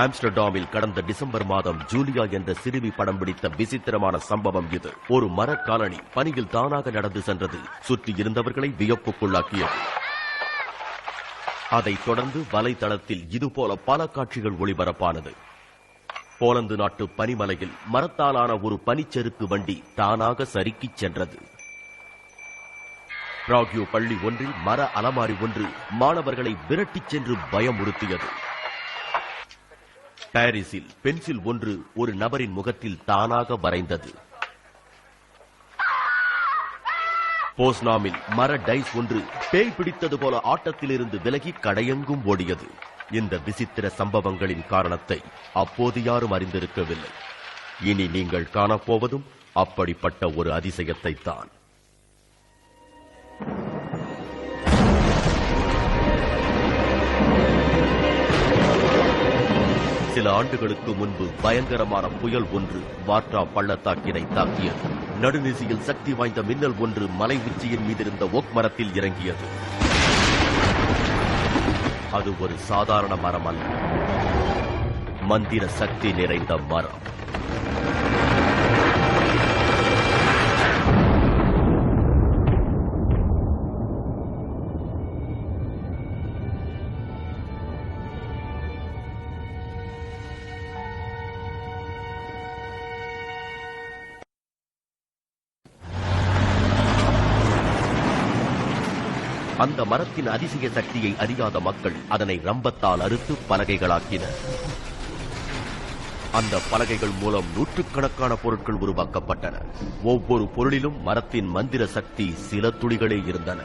ஆம்ஸ்டர்டாமில் கடந்த டிசம்பர் மாதம் ஜூலியா என்ற சிறுமி படம் பிடித்த விசித்திரமான சம்பவம் இது. ஒரு மரக்காலனி பனியில் தானாக நடந்து சென்றது. சுற்றி இருந்தவர்களை வியப்புக்குள்ளாக்கியது. அதைத் தொடர்ந்து வலைதளத்தில் இதுபோல பல காட்சிகள் ஒளிபரப்பானது. போலந்து நாட்டு பனிமலையில் மரத்தாலான ஒரு பனிச்செருக்கு வண்டி தானாக சறுக்கிச் சென்றது. பிராக்யூ பள்ளி ஒன்றில் மர அலமாரி ஒன்று மாணவர்களை விரட்டிச் சென்று பயமுறுத்தியது. பாரிஸில் பென்சில் ஒன்று ஒரு நபரின் முகத்தில் தானாக வரைந்தது. போஸ்னாமில் மர டைஸ் ஒன்று பேய் பிடித்தது போல ஆட்டத்திலிருந்து விலகி கடையெங்கும் ஓடியது. இந்த விசித்திர சம்பவங்களின் காரணத்தை அப்போது யாரும் அறிந்திருக்கவில்லை. இனி நீங்கள் காணப்போவதும் அப்படிப்பட்ட ஒரு அதிசயத்தை தான். சில ஆண்டுகளுக்கு முன்பு பயங்கரமான புயல் ஒன்று வார்ட்ரா பள்ளத்தாக்கினை தாக்கியது. நடுநிசியில் சக்தி வாய்ந்த மின்னல் ஒன்று மலை உச்சியின் மீதிருந்த ஓக் மரத்தில் இறங்கியது. அது ஒரு சாதாரண மரம் அல்ல, மந்திர சக்தி நிறைந்த மரம். அந்த மரத்தின் அதிசய சக்தியை அறியாத மக்கள் அதனை ரம்பத்தால் அறுத்து பலகைகளாக்கினர். அந்த பலகைகள் மூலம் நூற்றுக்கணக்கான பொருட்கள் உருவாக்கப்பட்டன. ஒவ்வொரு பொருளிலும் மரத்தின் மந்திர சக்தி சில துளிகளே இருந்தன.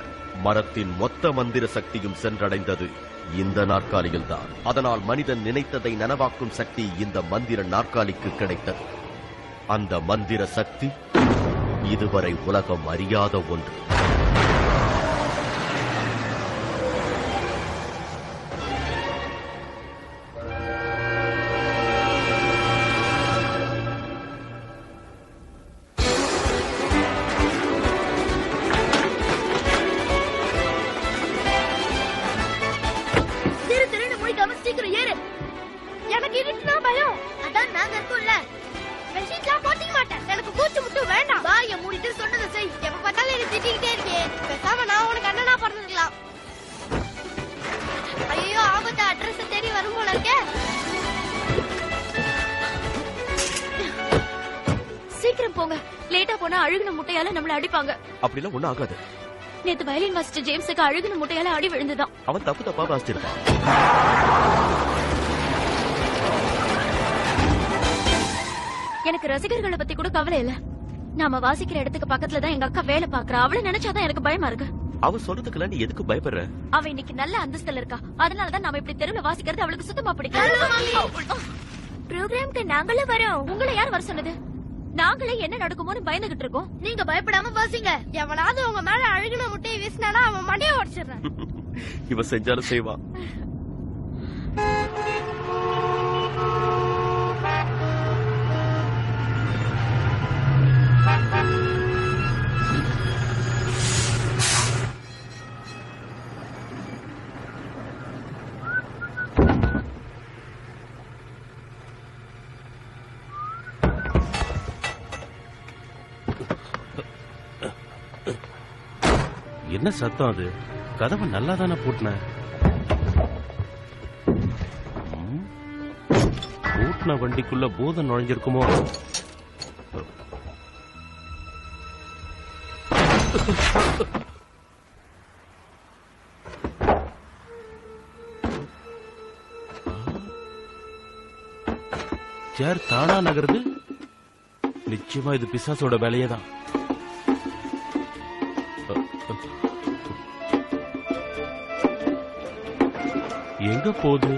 மரத்தின் மொத்த மந்திர சக்தியும் சென்றடைந்தது இந்த நாற்காலியில்தான். அதனால் மனிதன் நினைத்ததை நனவாக்கும் சக்தி இந்த மந்திர நாற்காலிக்கு கிடைத்தது. அந்த மந்திர சக்தி இதுவரை உலகம் அறியாத ஒன்று. அப்படிலாம் ஒண்ணு ஆகாது. நேத்து வயலின் மாஸ்டர் ஜேம்ஸுக்கு அழுகுன முட்டையால அடி விழுந்துதான். அவன் தப்பா வாசிச்சிருப்பான். எனக்கு ரசிகர்களை பத்தி கூட கவலை இல்ல. நாம வாசிக்கிற இடத்துக்கு பக்கத்துல தான் எங்க அக்கா வேலை பாக்குறா. அவளை நினைச்சாதான் எனக்கு பயமா இருக்கு. அவ சொல்றதுக்குலாம் நீ எதுக்கு பயப்படுற? அவ இன்னைக்கு நல்ல அந்தஸ்துல இருக்கா. அதனாலதான் நாம இப்படி தெருவுல வாசிக்கிறது அவளுக்கு சுத்தமா பிடிக்கும். ப்ரோக்ராம்க்கு நாங்களும் வரோம். உங்களை யார் வர சொன்னது? நாங்களே என்ன நடக்குமோன்னு பயந்துகிட்டு இருக்கோம். நீங்க பயப்படாம வாசிங்க. எவனாவது உங்க மேல அழுகுன முட்டையை வீசினானா அவன் மண்டைய உடைச்சிடுறேன். இவ செஞ்சாலும் செய்வான். என்ன சத்தம் அது? கதவை நல்லா தானே பூட்டின. பூட்டின வண்டிக்குள்ள பூதம் நுழைஞ்சிருக்குமோ? சேர் தானா நகருது. நிச்சயமா இது பிசாசோட வேலையே தான். எங்க போகுது?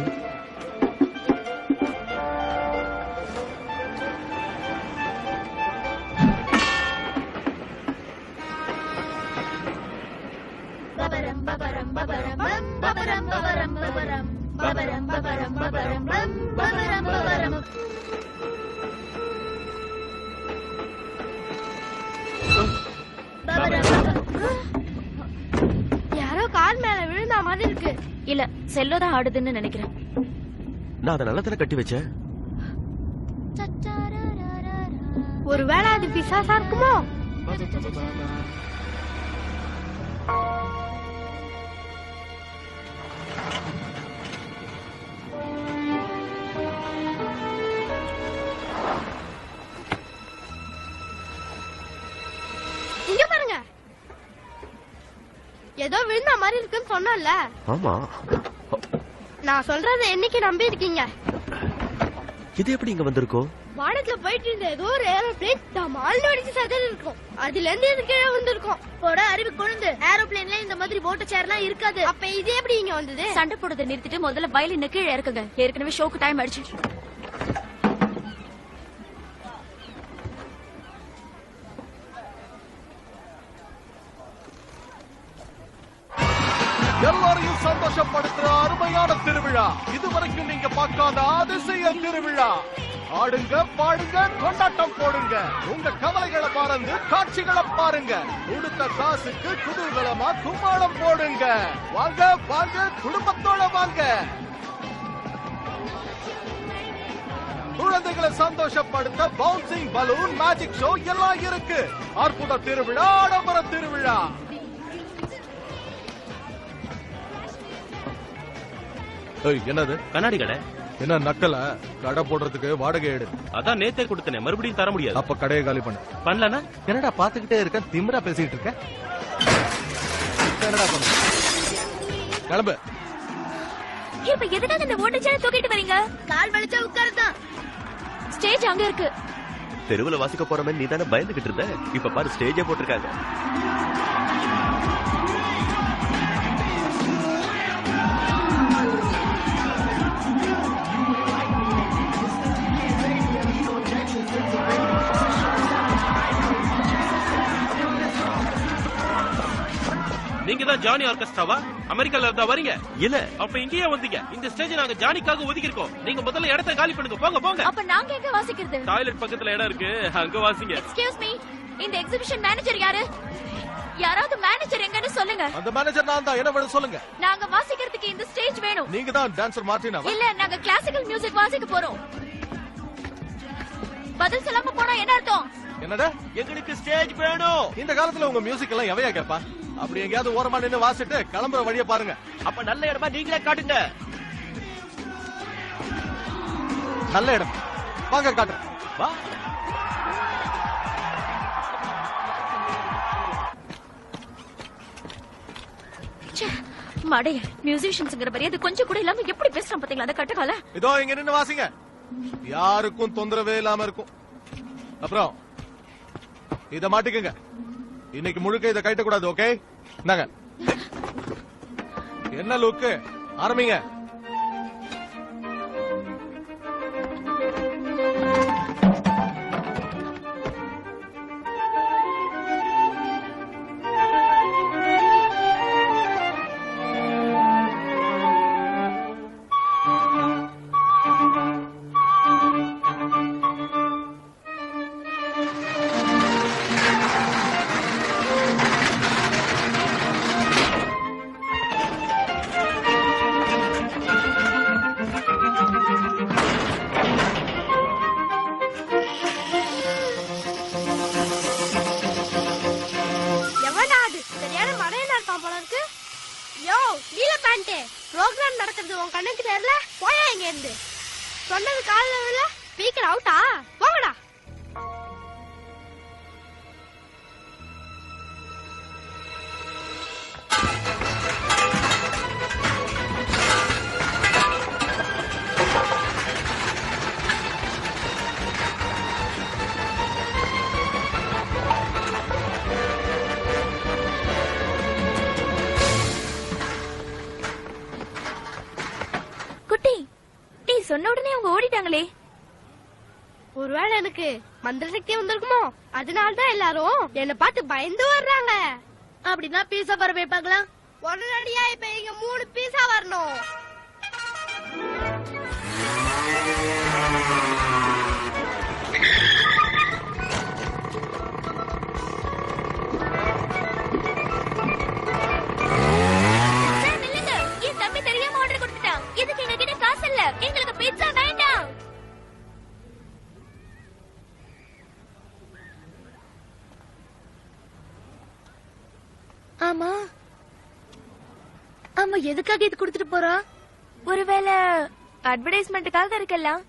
யாரோ கால் மேல விழுந்த மாதிரி இருக்கு. இல்ல செல்லோதான் ஆடுதுன்னு நினைக்கிறேன். நான் அதை நல்லா தானே கட்டி வச்சேன். ஒருவேளை அது பிசாசா இருக்குமோ? இங்க பாருங்க, ஏதோ விழுந்த மாதிரி இருக்குன்னு சொன்னல. ஆமா, நான் சொல்றத என்னைக்கு நம்பி இருக்கீங்க? இது எப்படி இங்க வந்திருக்கோம்? வானத்துல போயிட்டு இருந்த ஏதோ ஒரு ஏரோப்ளேன் தமால் நடிச்சு சதறி இருக்கும். அதுல இருந்து இது கீழே வந்திருக்கும். போட அறிவு கொழுந்து, ஏரோப்ளேன்ல இந்த மாதிரி போட்டு சேர்லாம் இருக்காது. அப்ப இது எப்படி இங்க வந்தது? சண்டை போடுறதை நிறுத்திட்டு முதல்ல வயலின் கீழே இருக்குங்க. ஏற்கனவே ஷோக்கு டைம் ஆயிடுச்சு. எல்லாரையும் சந்தோஷப்படுத்துற அருமையான திருவிழா. இதுவரைக்கும் நீங்க பார்க்காத அதிசய திருவிழா. ஆடுங்க, பாடுங்க, கொண்டாட்டம் போடுங்க. உங்க கவலைகளை மறந்து காட்சிகளை பாருங்க. கொடுத்த காசுக்கு குதூகலமா கும்மாளம் போடுங்க. வாங்க வாங்க, குடும்பத்தோட வாங்க. குழந்தைகளை சந்தோஷப்படுத்த பவுன்சிங் பலூன், மேஜிக் ஷோ எல்லாம் இருக்கு. அற்புத திருவிழா, ஆடம்பர திருவிழா. என்னது? கண்ணாடி கடை. என்ன நக்கல? கடை போடுறதுக்கு வாடகை எடு. அதான் நேத்தே கொடுத்தனே, மறுபடியும் தர முடியாது. அப்ப கடையை காலி பண்ணு. பண்ணலனா என்னடா பாத்துக்கிட்டே இருக்க, திமிரா பேசிட்டு இருக்க? என்னடா பண்ணு, கிளம்பு. இப்ப எதுக்காக இந்த ஓட்டச்சாலை தூக்கிட்டு வரீங்க? கால் வலிச்சா உட்காருதான். ஸ்டேஜ் அங்க இருக்கு. தெருவுல வாசிக்க போறமே நீ தானே பயந்துகிட்டு இருந்த. இப்ப பாரு, ஸ்டேஜே போட்டிருக்காங்க. நீங்க தான் ஜானி ஆர்கெஸ்ட்ராவா? அமெரிக்கால இருந்தா வரீங்க? இல்ல. அப்ப இங்கேயே வந்தீங்க. இந்த ஸ்டேஜ் நாங்க ஜானிக்காக ஒதுக்கி இருக்கோம். நீங்க முதல்ல இடத்தை காலி பண்ணுங்க. போங்க போங்க. அப்ப நாங்க எங்க வாசிக்கிறது? டாய்லெட் பக்கத்துல இடம் இருக்கு, அங்க வாசிங்க. எக்ஸ்கியூஸ் மீ, இந்த எக்ஸிபிஷன் மேனேஜர் யாரு? யாராவது மேனேஜர் எங்கன்னு சொல்லுங்க. அந்த மேனேஜர் நான் தான். என்ன வேணும் சொல்லுங்க. நாங்க வாசிக்கிறதுக்கு இந்த ஸ்டேஜ் வேணும். நீங்க தான் டான்சர் மார்டினா? இல்ல, நாங்க கிளாசிக்கல் மியூசிக் வாசிக்க போறோம். பதில் சொல்லாம போனா என்ன அர்த்தம்? என்னடா? எங்களுக்கு ஸ்டேஜ் வேணும். இந்த காலத்துல உங்க மியூசிக் எல்லாம் எவையா கேப்பா? அப்படி எங்கயாவது ஓரமா நின்னு வாசிட்டு கிளம்புற வழிய பாருங்க. அப்ப நல்ல இடமா நீங்களே காட்டுங்க. நல்ல இடம், வாங்க காட்டுறேன். வா. மடைய மியூசிஷியன்ஸ்ங்கற மரியாதை கொஞ்சம் கூட இல்லாம எப்படி பேசுறான் பாத்தீங்களா அந்த கட்டகால? இதோ இங்க நின்னு வாசிங்க, யாருக்கும் தொந்தரவே இல்லாம இருக்கும். அப்புறம் இத மாட்டிக்கங்க. இன்னைக்கு முழுக்க இத கைட்ட கூடாது, ஓகே? நாங்க என்ன லுக்கு? ஆரம்பிங்க. ப்ரோக்ராம் நடக்கிறது உன் கண்ணுக்கு தெரியல? போயா இங்க இருந்து. சொன்னது கால்ல விழல, ஸ்பீக்கர் அவுட்டா? போங்கடா. சொன்ன உடனே அவங்க ஓடிட்டாங்களே. ஒருவேளை எனக்கு மந்திர சக்தி வந்திருக்குமோ? அதனாலதான் எல்லாரும் என்ன பார்த்து பயந்து வர்றாங்க. அப்படின்னா பீஸா வர வைப்பாங்களா? உடனடியா இப்ப இங்க 3 பீஸா வரணும். என் தம்பி தெரியாம ஆர்டர் கொடுத்துட்டான். இதுக்கு எங்க கிட்ட காசு இல்ல. எங்களுக்கு பீட்சா ஆமா ஆமா, எதுக்காக இது கொடுத்துட்டு போறோம்? ஒருவேளை அட்வர்டைஸ்மெண்ட்டுக்காக இருக்கலாம்.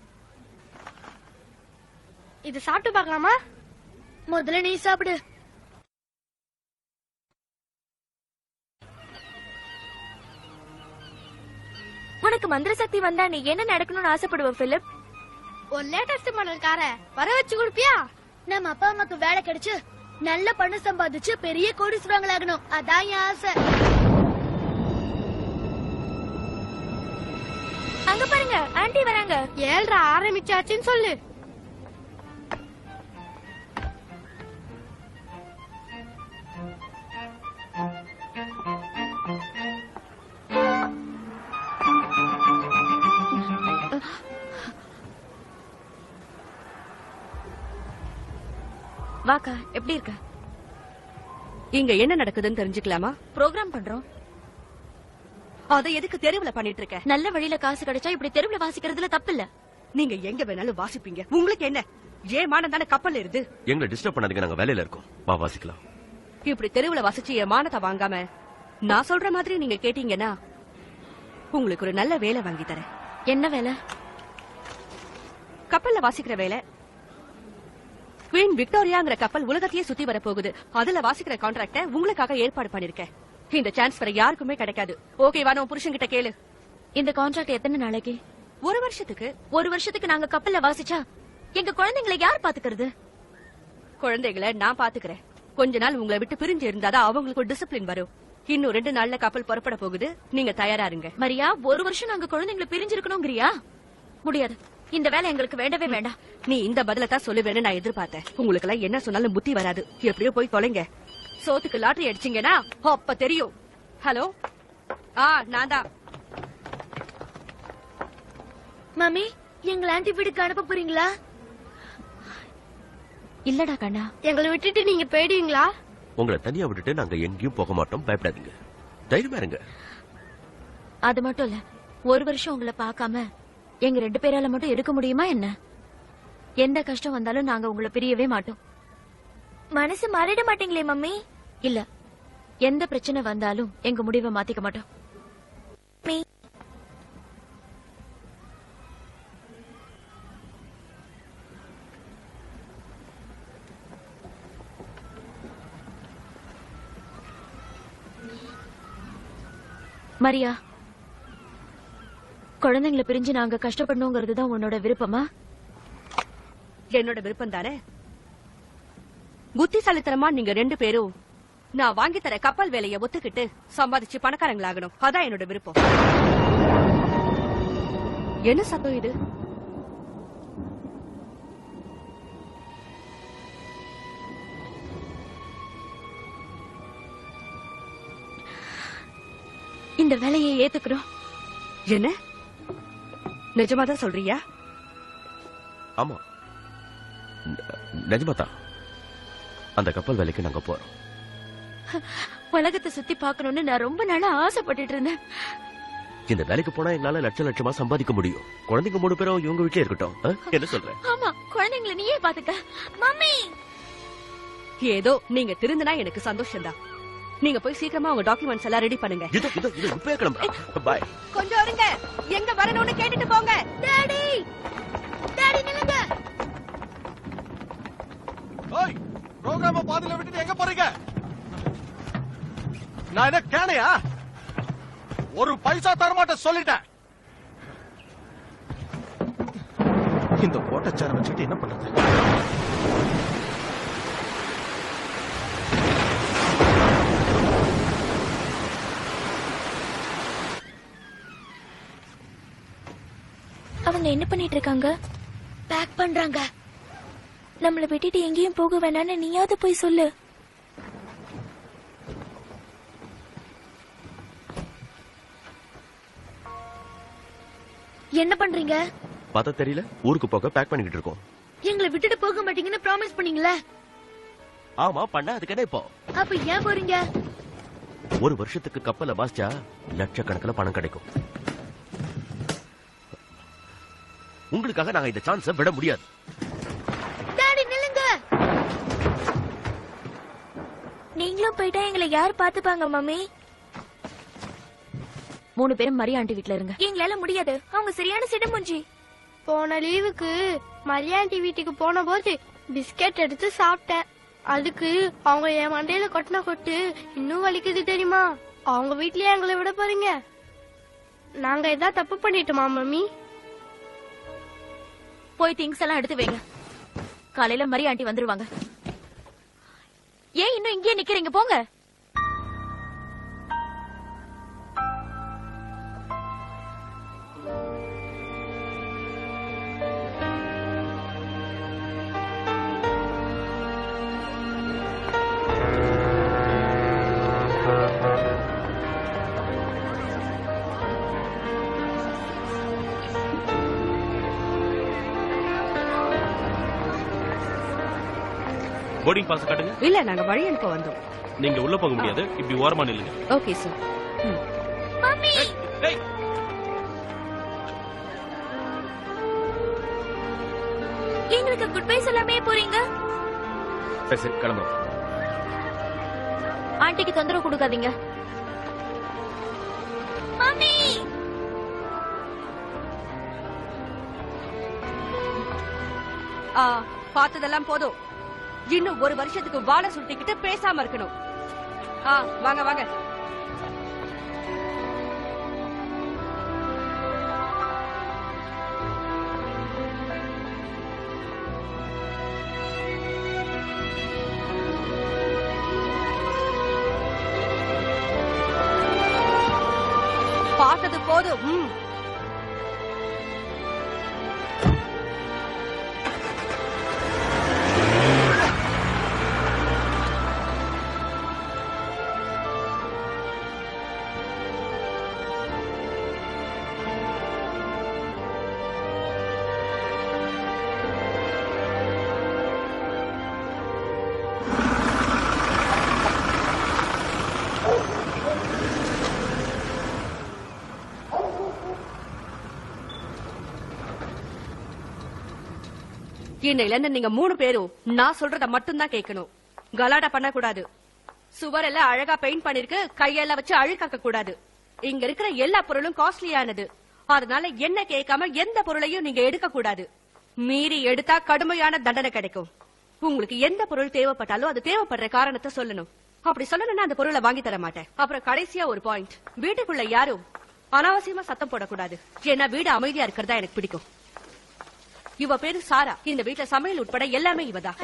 இது சாப்பிட்டு பார்க்கலாமா? முதல்ல நீ சாப்பிடு. உனக்கு மந்திர சக்தி வந்தா நீ என்ன நடக்கணும்னு ஆசைப்படுவ பிலிப்? ஒரு லேட்டஸ்ட் மாடல் கார வர வச்சு கொடுப்பியா? நம்ம அப்பா அம்மாக்கு வேலை கிடைச்சு நல்ல பணம் சம்பாதிச்சு பெரிய கோடீஸ்வரங்களாகணும், அதான் என் ஆசை. அங்க பாருங்க, ஆண்டி வராங்க. 7:30 ஆரம்பிச்சாச்சுன்னு சொல்லு. வாக்கா, எப்படி இருக்க? இங்க என்ன நடக்குதுன்னு தெரிஞ்சுக்கலாமா? ப்ரோக்ராம் பண்றோம். அத எதுக்கு தெருவுல பண்ணிட்டு இருக்க? நல்ல வழியில காசு கிடைச்சா இப்படி தெருவுல வாசிக்கிறதுல தப்பு இல்ல. நீங்க எங்க வேணாலும் வாசிப்பீங்க, உங்களுக்கு என்ன? ஏமானம் தானே கப்பல் இருது. எங்களை டிஸ்டர்ப் பண்ணாதீங்க, நாங்க வேலையில இருக்கோம். வா வாசிக்கலாம். இப்படி தெருவுல வாசிச்சு ஏமானத்தை வாங்காம நான் சொல்ற மாதிரி நீங்க கேட்டீங்கன்னா உங்களுக்கு ஒரு நல்ல வேலை வாங்கி தரேன். என்ன வேலை? கப்பல்ல வாசிக்கிற வேலை. குவீன் விக்டோரியாங்கிற கப்பல் உலகத்தையே சுத்தி வர போகுது. அதுல வாசிக்கிற கான்ட்ராக்ட உங்களுக்காக ஏற்பாடு பண்ணிருக்கேன். இந்த சான்ஸ் வேற யாருக்குமே கிடைக்காது. ஓகேவா? நான் புருஷன் கிட்ட கேளு. இந்த கான்ட்ராக்ட் எத்தனை நாளைக்கு? 1 வருஷத்துக்கு. 1 வருஷத்துக்கு நாங்க கப்பல்ல வாசிச்சா எங்க குழந்தைங்களை யார் பாத்துக்கிறது? குழந்தைகளை நான் பாத்துக்கிறேன். கொஞ்ச நாள் உங்களை விட்டு பிரிஞ்சு இருந்தாதான் அவங்களுக்கு ஒரு டிசிப்ளின் வரும். இன்னும் 2 நாள்ல கப்பல் புறப்பட போகுது, நீங்க தயாரா இருங்க. மரியா, 1 வருஷம் நாங்க குழந்தைங்களை பிரிஞ்சிருக்கணுங்கிறியா? முடியாது, இந்த வேலை எங்களுக்கு வேண்டவே வேண்டாம். நீ இந்த பதில தான் சொல்லுவேன்னு நான் எதிர்பார்த்தேன். உங்களுக்கு எல்லாம் என்ன சொன்னாலும் புத்தி வராது. எப்படியோ போய் தொலைங்க. சோத்துக்கு லாட்டரி அடிச்சீங்கன்னா அப்ப தெரியும். ஹலோ, நான் தான். மாமி, எங்களை ஆண்டி வீட்டுக்கு அனுப்ப போறீங்களா? இல்லடா கண்ணா. எங்களை விட்டுட்டு நீங்க போயிடுவீங்களா? உங்களை தனியா விட்டுட்டு நாங்க எங்கேயும் போக மாட்டோம், பயப்படாதீங்க. தைரியமா இருங்க. அது மட்டும் இல்ல, 1 வருஷம் உங்களை பார்க்காம எங்க 2 பேரால மட்டும் இருக்க முடியுமா என்ன? எந்த கஷ்டம் வந்தாலும் நாங்க உங்களை பிரியவே மாட்டோம். மனசு மாறிட மாட்டீங்களே மம்மி? இல்ல, எந்த பிரச்சனை வந்தாலும் எங்க முடிவை மாத்திக்க மாட்டோம். மரியா, குழந்தைங்களை பிரிஞ்சு நாங்க கஷ்டப்படணுங்கிறது தான் உன்னோட விருப்பமா? என்னோட விருப்பம் தானே. புத்திசாலித்தனமா நீங்க 2 பேரும் நான் வாங்கி தர கப்பல் வேலையை ஒத்துக்கிட்டு சம்பாதிச்சு பணக்காரங்களாகணும். அதான் என்னோட விருப்பம். என்ன சத்தம் இது? இந்த வேலையை ஏத்துக்கிறோம். என்ன, நிஜமாதான் சொல்றியா? ஆமா, நிஜமாதான். அந்த கப்பல் வேலைக்கு நாங்க போறோம். உலகத்தை சுத்தி பார்க்கணும்னு நான் ரொம்ப நாளா ஆசைப்பட்டுட்டு இருந்தேன். இந்த வேலைக்கு போனா எங்களால லட்சமா சம்பாதிக்க முடியும். குழந்தைங்க 3 பேரும் இவங்க வீட்லயே இருக்கட்டும். என்ன சொல்ற? ஆமா, குழந்தைங்களை நீயே பாத்துக்க. மம்மி, ஏதோ நீங்க திருந்தினா எனக்கு சந்தோஷம்தான். நீங்க போய் சீக்கிரமா உங்க டாக்குமெண்ட்ஸ் எல்லாம் ரெடி பண்ணுங்க. இது இப்பவே கிளம்புறோம். பை. கொஞ்சம் இருங்க, எங்க வரணும்னு கேட்டுட்டு போங்க. டாடி, டாடி நில்லுங்க. ஓய், ப்ரோகிராம பாதியில விட்டுட்டு எங்க போறீங்க? நான் என்ன கேனையா? 1 பைசா தரமாட்டேன் சொல்லிட்டேன். இந்த கோட்டச்சார வச்சுட்டு என்ன பண்றது? அவங்க என்ன பண்ணிட்டு இருக்காங்க? பேக் பண்றாங்க. நம்மள விட்டுட்டு எங்கேயும் போக வேணான்னு நீயாவது போய் சொல்லு. என்ன பண்றீங்க? பார்த்தா தெரியல, ஊருக்கு போக பேக் பண்ணிக்கிட்டு இருக்கோம். எங்களை விட்டுட்டு போக மாட்டீங்கன்னு ப்ராமிஸ் பண்ணீங்களே. ஆமா, பண்ண அதுக்கு என்ன இப்போ? அப்ப ஏன் போறீங்க? 1 வருஷத்துக்கு கப்பலை வாசிச்சா லட்சக்கணக்கில் பணம் கிடைக்கும். உங்களுக்காக நாங்க இந்த சான்ஸை விட முடியாது. டாடி நில்லுங்க. நீங்களும் போயிட்டா எங்களை யார் பாத்துப்பாங்க மம்மி? 3 பேரும் மரியா ஆண்டி வீட்ல இருங்க. எங்களால முடியாது, அவங்க சரியான சிடமுஞ்சி. போன லீவுக்கு மரியாண்டி வீட்டுக்கு போன போது பிஸ்கெட் எடுத்து சாப்பிட்டேன். அதுக்கு அவங்க என் மண்டையில கொட்டின கொட்டு இன்னும் வலிக்குது தெரியுமா? அவங்க வீட்லயே எங்களை விட போறீங்க? நாங்க ஏதாவது தப்பு பண்ணிட்டோமா மம்மி? போய் திங்ஸ் எல்லாம் எடுத்து வைங்க. காலையில மரியா ஆண்டி வந்துருவாங்க. ஏன் இன்னும் இங்கே நிக்கிறீங்க? போங்க. போர்டிங் பாஸ் காட்டுங்க. இல்ல, நாங்க வழி அனுப்ப வந்தோம். நீங்க உள்ள போக முடியாது, இப்படி ஓரமா நில்லுங்க. Okay sir. மம்மி, ஏய், எங்களுக்கு குட் பை சொல்லாமே போறீங்க? சரி சரி கிளம்பு. ஆண்டிக்கு தொந்தரவு கொடுக்காதீங்க. மம்மி, பார்த்ததெல்லாம் போதும். இன்னும் 1 வருஷத்துக்கு வாழை சுட்டிக்கிட்டு பேசாம இருக்கணும். வாங்க வாங்க. பார்த்தது போதும். இன்னையில இருந்து நீங்க 3 பேரும் நான் சொல்றத மட்டும்தான் கேட்கணும். கலாட்டா பண்ண கூடாது. சுவர் எல்லாம் அழகா பெயிண்ட் பண்ணிருக்கு, கையெல்லாம் வச்சு அழுக்காக்க கூடாது. இங்க இருக்கிற எல்லா பொருளும் காஸ்ட்லியானது. அதனால என்ன கேட்காம எந்த பொருளையும் நீங்க எடுக்க கூடாது. மீறி எடுத்தா கடுமையான தண்டனை கிடைக்கும். உங்களுக்கு எந்த பொருள் தேவைப்பட்டாலும் அது தேவைப்படுற காரணத்தை சொல்லணும். அப்படி சொல்லணும்னா அந்த பொருளை வாங்கி தர மாட்டேன். அப்புறம் கடைசியா ஒரு பாயிண்ட், வீட்டுக்குள்ள யாரும் அனாவசியமா சத்தம் போடக்கூடாது. ஏன்னா வீடு அமைதியா இருக்கிறதா எனக்கு பிடிக்கும். இவ பேரு சாரா. இந்த வீட்டுல சமையல் உட்பட எல்லாமே இவதான்.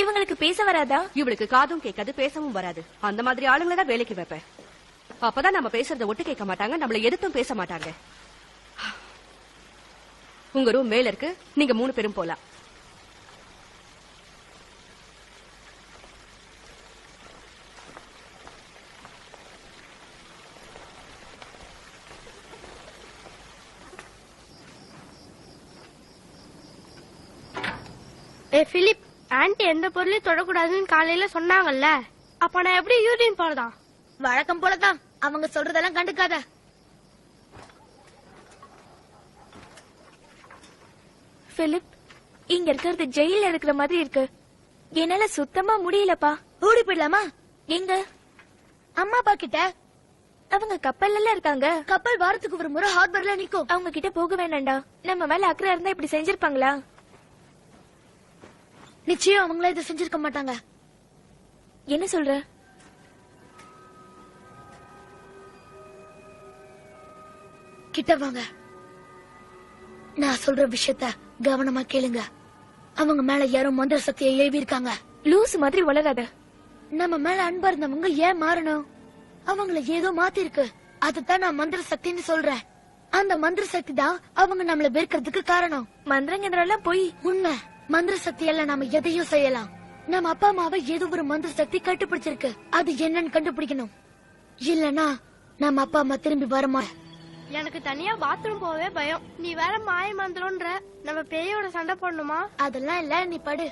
இவங்களுக்கு பேச வராதா? இவளுக்கு காதும் கேட்காது, பேசவும் வராது. அந்த மாதிரி ஆளுங்களை தான் வேலைக்கு வைப்பேன். அப்பதான் நம்ம பேசுறத ஒட்டு கேட்க மாட்டாங்க, நம்மள எதுவும் பேச மாட்டாங்க. உங்க ரூம் மேல இருக்கு, நீங்க 3 பேரும் போலாம். பிலிப், ஆன்ட்டி எந்த பொருளையும் தொடக்கூடாதுன்னு காலையில சொன்னாங்கல்ல, அப்ப நான் எப்படி யூரின் போறதா? வழக்கம் போலதான், அவங்க சொல்றதெல்லாம் கண்டுக்காத. பிலிப், இங்க இருக்கிறது ஜெயில இருக்கிற மாதிரி இருக்கு. என்னால சுத்தமா முடியலப்பா. ஓடி போயிடலாமா? எங்க? அம்மா அப்பா கிட்ட. அவங்க கப்பல்ல இருக்காங்க. கப்பல் வாரத்துக்கு ஒரு முறை ஹார்பர்ல நிக்கும். அவங்க கிட்ட போக வேணாண்டா. நம்ம மேல அக்கறை இருந்தா இப்படி செஞ்சிருப்பாங்களா? நிச்சயம் அவங்கள இதை செஞ்சிருக்க மாட்டாங்க. என்ன சொல்ற? கிட்ட வாங்க. நான் சொல்ற விஷயத்த கவனமா கேளுங்க. அவங்க மேல யாரும் மந்திர சக்தியை ஏவி இருக்காங்க. லூஸ் மாதிரி வளராத. நம்ம மேல அன்பா இருந்தவங்க ஏன் மாறணும்? அவங்கள ஏதோ மாத்தி இருக்கு. அதுதான் நான் மந்திர சக்தின்னு சொல்றேன். அந்த மந்திர சக்தி தான் அவங்க நம்மள வெறுக்கிறதுக்கு காரணம். மந்திரங்கெல்லாம் போய் உண்மை. மந்திர சக்தியால நாம எதையும் செய்யலாம். நம்ம அப்பா அம்மாவை ஏதோ ஒரு மந்திர சக்தி கட்டுப்பிடிச்சிருக்கு. அது என்னன்னு கண்டுபிடிக்கணும். இல்லனா நம்ம அப்பா அம்மா திரும்பி வரமா. எனக்கு தனியா பாத்ரூம் போவே பயம். நீ வேற மாய மந்திரம்ன்ற. நம்ம பேயோட சண்டை போடணுமா? அதெல்லாம் இல்ல, நீ படு.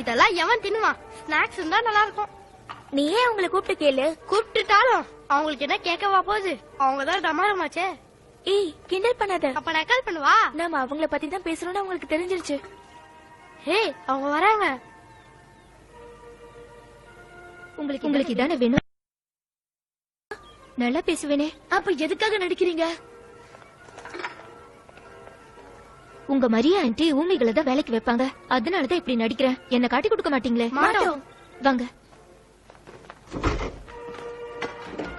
இதெல்லாம் எவன் தின்னுவான்? ஸ்நாக்ஸ் இருந்தா நல்லா இருக்கும். நீயே அவங்களை கூப்பிட்டு கேளு. கூப்பிட்டுட்டாலும் அவங்களுக்கு என்ன கேட்கவா போகுது? அவங்கதான் டமாரமாச்சே. ஏய், கிண்டல் பண்ணாத. அப்ப நான் கால் பண்ணுவா? நாம அவங்கள பத்தி தான் பேசுறோம்னு அவங்களுக்கு தெரிஞ்சிருச்சு. ஹே, அவங்க வராங்க. உங்களுக்கு இதானே வேணும்? நல்லா பேசுவேனே. அப்ப எதுக்காக நடிக்கிறீங்க? உங்க மரியா ஆண்டி ஊமைகளை தான் வேலைக்கு வைப்பாங்க. அதனாலதான் இப்படி நடிக்கிறேன். என்ன காட்டி கொடுக்க மாட்டீங்களே? மாட்டோம். வாங்க,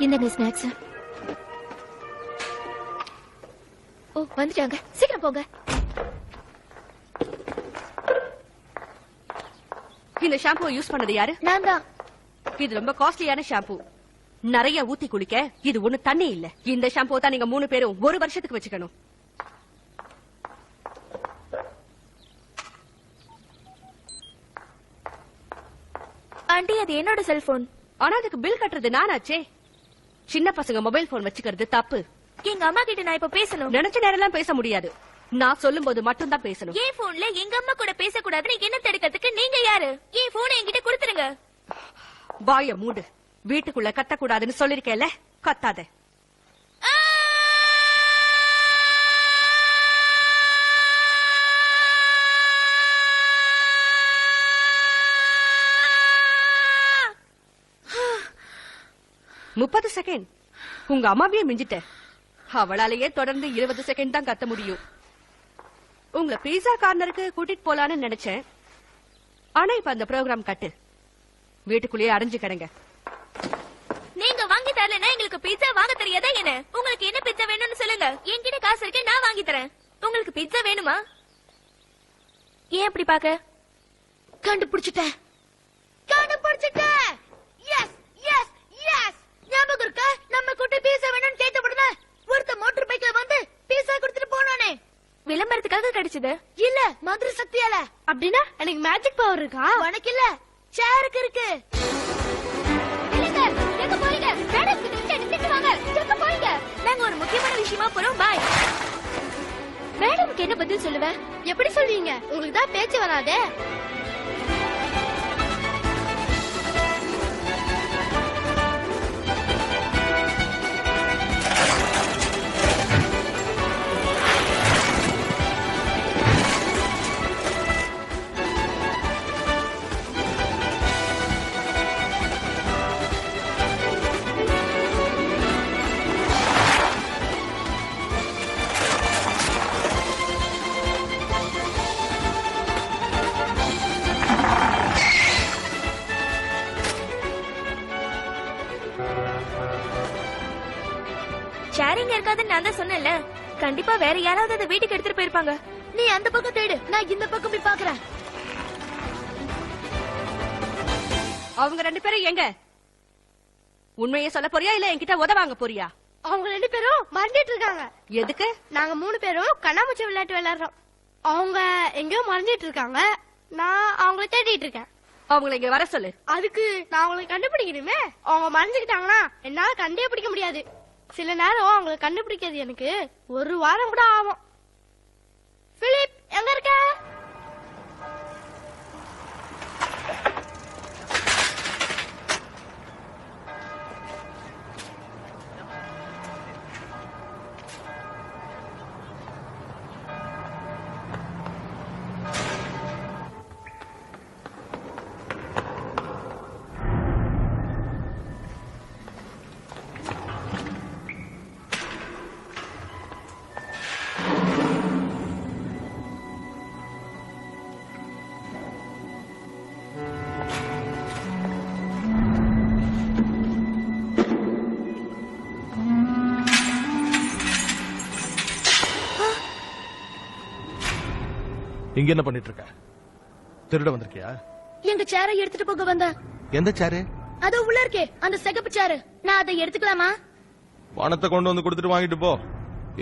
இந்தங்க ஸ்நாக்ஸ். ஓ, வந்துட்டாங்க. சீக்கிரம் போங்க. இந்த ஷாம்பு யூஸ் பண்ணது யாரு? நான் தான். இது ரொம்ப காஸ்ட்லியான ஷாம்பு. நிறைய ஊத்தி குளிக்க இது ஒண்ணு தண்ணி இல்ல. இந்த ஷாம்பு தான் நீங்க 3 பேரும் 1 வருஷத்துக்கு வச்சுக்கணும். ஆண்டி, அது என்னோட செல்போன். ஆனா அதுக்கு பில் கட்டுறது நானாச்சே. சின்ன பசங்க மொபைல் போன் வச்சுக்கிறது தப்பு. எங்க அம்மா கிட்ட நான் இப்ப பேசணும். நினைச்ச நேரம் பேச முடியாது. நான் சொல்லும் போது மட்டும் தான் பேசணும். என் போன்ல எங்க அம்மா கூட பேசக்கூடாதுன்னு என்ன தடுக்கிறதுக்கு நீங்க யாரு? என் போனை என்கிட்ட கொடுத்துருங்க. வாய மூடு. வீட்டுக்குள்ள கத்தக்கூடாதுன்னு சொல்லிருக்கேன்ல, கத்தாத. முப்பது செகண்ட். உங்க அம்மாவையே மிஞ்சிட்ட. அவளாலேயே தொடர்ந்து 20 செகண்ட் தான் கத்த முடியும். உங்களை பீஸா கார்னருக்கு கூட்டிட்டு போலான்னு நினைச்சேன். ஆனா இப்ப அந்த ப்ரோக்ராம் கட்டு. வீட்டுக்குள்ளேயே அடைஞ்சு கிடங்க. நீங்க வாங்கி தரலன்னா எங்களுக்கு பீட்சா வாங்க தெரியாதா என்ன? உங்களுக்கு என்ன பீட்சா வேணும்னு சொல்லுங்க. என்கிட்ட காசு இருக்கு, நான் வாங்கி தரேன். உங்களுக்கு பீட்சா வேணுமா? ஏன் அப்படி பாக்க? கண்டுபிடிச்சிட்டேன். Yes yes yes. ஞாபகம் இருக்கா? நம்ம கூட்ட பீட்சா வேணும்னு கேட்ட உடனே ஒருத்த மோட்டார் பைக்ல வந்து பீட்சா கொடுத்துட்டு போனானே. விளம்பரத்துக்காக கிடைச்சது இல்ல, மந்திர சக்தியால. அப்படின்னா எனக்கு மேஜிக் பவர் இருக்கா? உனக்கு இல்ல, சேருக்கு இருக்கு. எங்க போறீங்க? மேடம் கிட்ட நின்னுட்டு வாங்க. எங்க போறீங்க? நாங்க ஒரு முக்கியமான விஷயமா போறோம். பாய். மேடம்க்கு என்ன பதில் சொல்லுவ? எப்படி சொல்வீங்க? உங்களுக்கு தான் பேச்சு வராதே. ஷேரிங் இருக்காதுன்னு நான் தான் சொன்னேன்ல. கண்டிப்பா வேற யாராவது அதை வீட்டுக்கு எடுத்துட்டு போயிருப்பாங்க. நீ அந்த பக்கம் தேடு, நான் இந்த பக்கம் போய் பாக்குறேன். அவங்க 2 பேரும் எங்க? உண்மையை சொல்ல போறியா இல்ல என்கிட்ட உதவாங்க போறியா? அவங்க 2 பேரும் மறந்துட்டு இருக்காங்க. எதுக்கு? நாங்க 3 பேரும் கண்ணாமூச்சி விளையாட்டு விளையாடுறோம். அவங்க எங்கேயோ மறந்துட்டு இருக்காங்க. நான் அவங்கள தேடிட்டு இருக்கேன். அவங்களை இங்க வர சொல்லு. அதுக்கு நான் அவங்களை கண்டுபிடிக்கணுமே. அவங்க மறைஞ்சுக்கிட்டாங்கன்னா என்னால கண்டே பிடிக்க முடியாது. சில நேரம் அவங்களை கண்டுபிடிக்கிறது எனக்கு 1 வாரம் கூட ஆகும். பிலிப், எங்க இருக்க? இங்க என்ன பண்ணிட்டு இருக்க? திருட வந்திருக்கியா? எங்க சேரை எடுத்துட்டு போக வந்தேன். எந்த சேரு? அதோ உள்ள இருக்கே, அந்த சிகப்பு சேரு. நான் அதை எடுத்துக்கலாமா? பணத்தை கொண்டு வந்து கொடுத்துட்டு வாங்கிட்டு போ.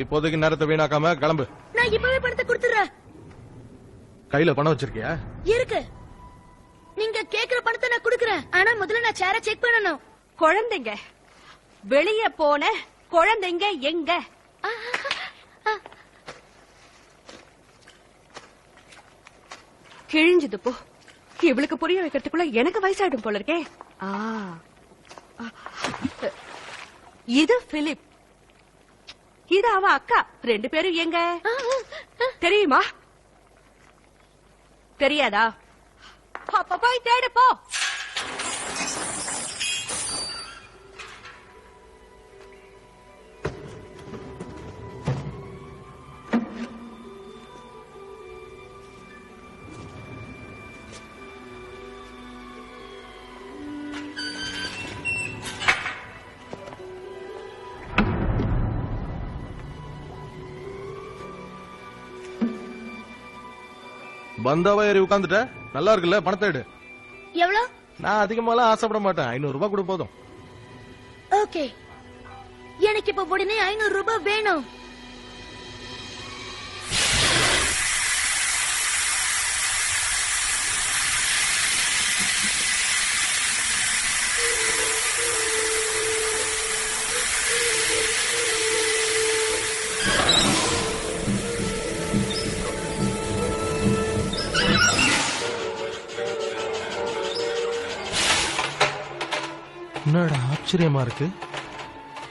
இப்போதைக்கு நேரத்தை வீணாக்காம கிளம்பு. நான் இப்பவே பணத்தை கொடுத்துறேன். கையில பணம் வச்சிருக்கியா? இருக்கு. நீங்க கேக்குற பணத்தை நான் கொடுக்கறேன். ஆனா முதல்ல நான் சேரை செக் பண்ணணும். குழந்தைங்க வெளியே போன குழந்தைங்க எங்க? கிழிஞ்சது போ. இவளுக்கு புரிய வைக்கிறதுக்குள்ள எனக்கு வயசாயிடும் போல இருக்கே. இது பிலிப், இது அவ அக்கா. 2 பேரும் எங்க தெரியுமா? தெரியாதா? அப்ப போய் தேடு போ. பந்தாவா ஏறி உட்காந்துட்ட, நல்லா இருக்குல்ல? பணத்தை எடு. எவ்வளவு? நான் அதிகமாலாம் ஆசைப்பட மாட்டேன், 500 ரூபாய் கூட போதும். ஓகே, எனக்கு இப்ப உடனே 500 ரூபாய் வேணும். என்னடா ஆச்சரியமா இருக்கு,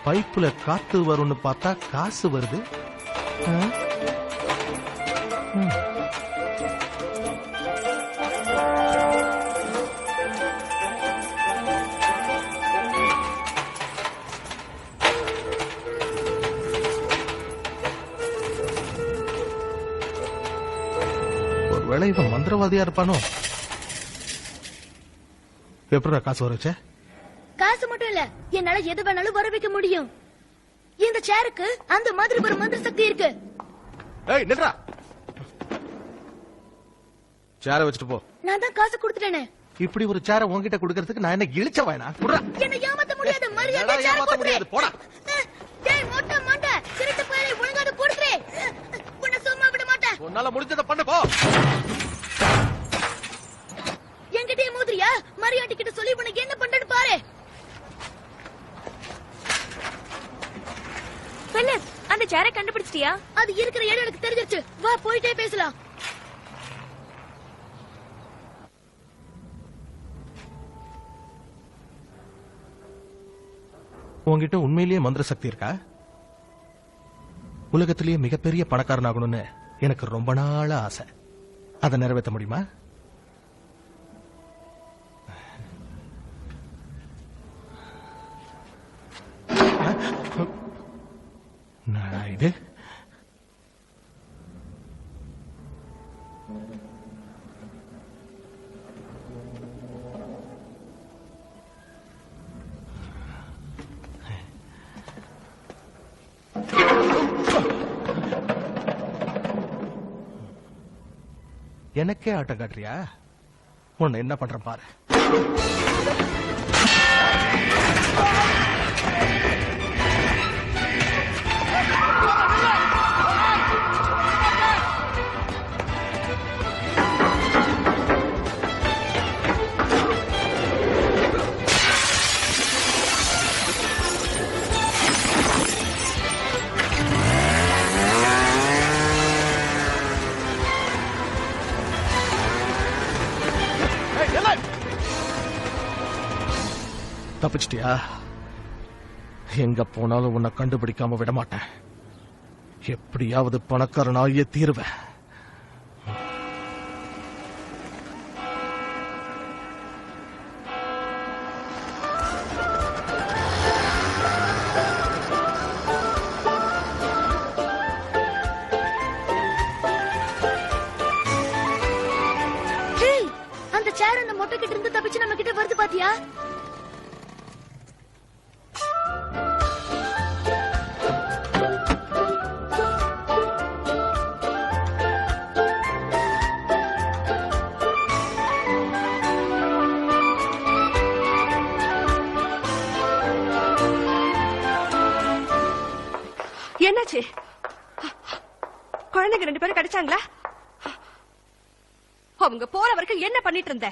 பைப்புல காத்து வரும்னு பார்த்தா காசு வருது. ஒருவேளை இவன் மந்திரவாதியா இருப்பானோ? எப்படா காசு வர வச்ச? காசு மட்டும் இல்ல, என்னால எது வேணாலும் வர வைக்க முடியும். இந்த சேருக்கு அந்த மாதிரி ஒரு மந்திர சக்தி இருக்கு. ஏய் நில்றா, சேரை வச்சுட்டு போ. நான் தான் காசு கொடுத்துட்டேனே. இப்படி ஒரு சேரை உன்கிட்ட கொடுக்கறதுக்கு நான் என்ன இழிச்சவாயனா? என்ன ஏமாத்த முடியாது, மரியாதை சேர் கொடுத்துரு. போடா. டேய் மொட்டை மண்டை, திருட்டு போய் ஒழுங்காத கொடுத்துரு. உன்னை சும்மா விட மாட்டேன். உன்னால முடிஞ்சத பண்ணு போ. என்கிட்டயே மோதிரியா? மரியாதை கிட்ட சொல்லி உனக்கு என்ன பண்றேன்னு பாரு. பிலிப், அந்த சேரை கண்டுபிடிச்சிட்டியா? அது இருக்கிற இடம் எனக்கு தெரிஞ்சிருச்சு. வா போயிட்டே பேசலாம். உன்கிட்ட உண்மையிலேயே மந்திர சக்தி இருக்கா? உலகத்திலேயே மிகப்பெரிய பணக்காரன் ஆகணும்னு எனக்கு ரொம்ப நாள ஆசை. அதை நிறைவேற்ற முடியுமா? இது எனக்கே ஆட்டம் காட்டுறியா? உன்னை என்ன பண்ற பாரு. தப்பிச்சிட்டியா? எங்க போனாலும் உன்னை கண்டுபிடிக்காம விட மாட்டேன். எப்படியாவது பணக்காரனாகிய தீர்வேன். அந்த சேர் அந்த மொட்டை கிட்ட இருந்து தப்பிச்சு நம்ம கிட்ட வருது பாத்தியா? என்னாச்சு? குழந்தைங்க 2 பேரும் கிடைச்சாங்களா? அவங்க போற வரைக்கும் என்ன பண்ணிட்டு இருந்த?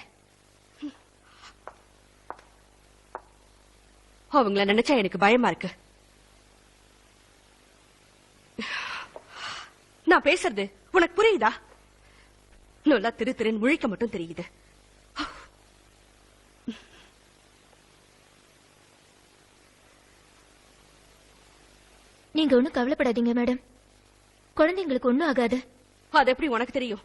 அவங்கள நினைச்சா எனக்கு பயமா இருக்கு. நான் பேசுறது உனக்கு புரியுதா? நல்லா திரு திருன்னு முழிக்க மட்டும் தெரியுது. நீங்க ஒண்ணும் கவலைப்படாதீங்க மேடம். குழந்தைங்களுக்கு ஒண்ணும் ஆகாது. அது எப்படி உனக்கு தெரியும்?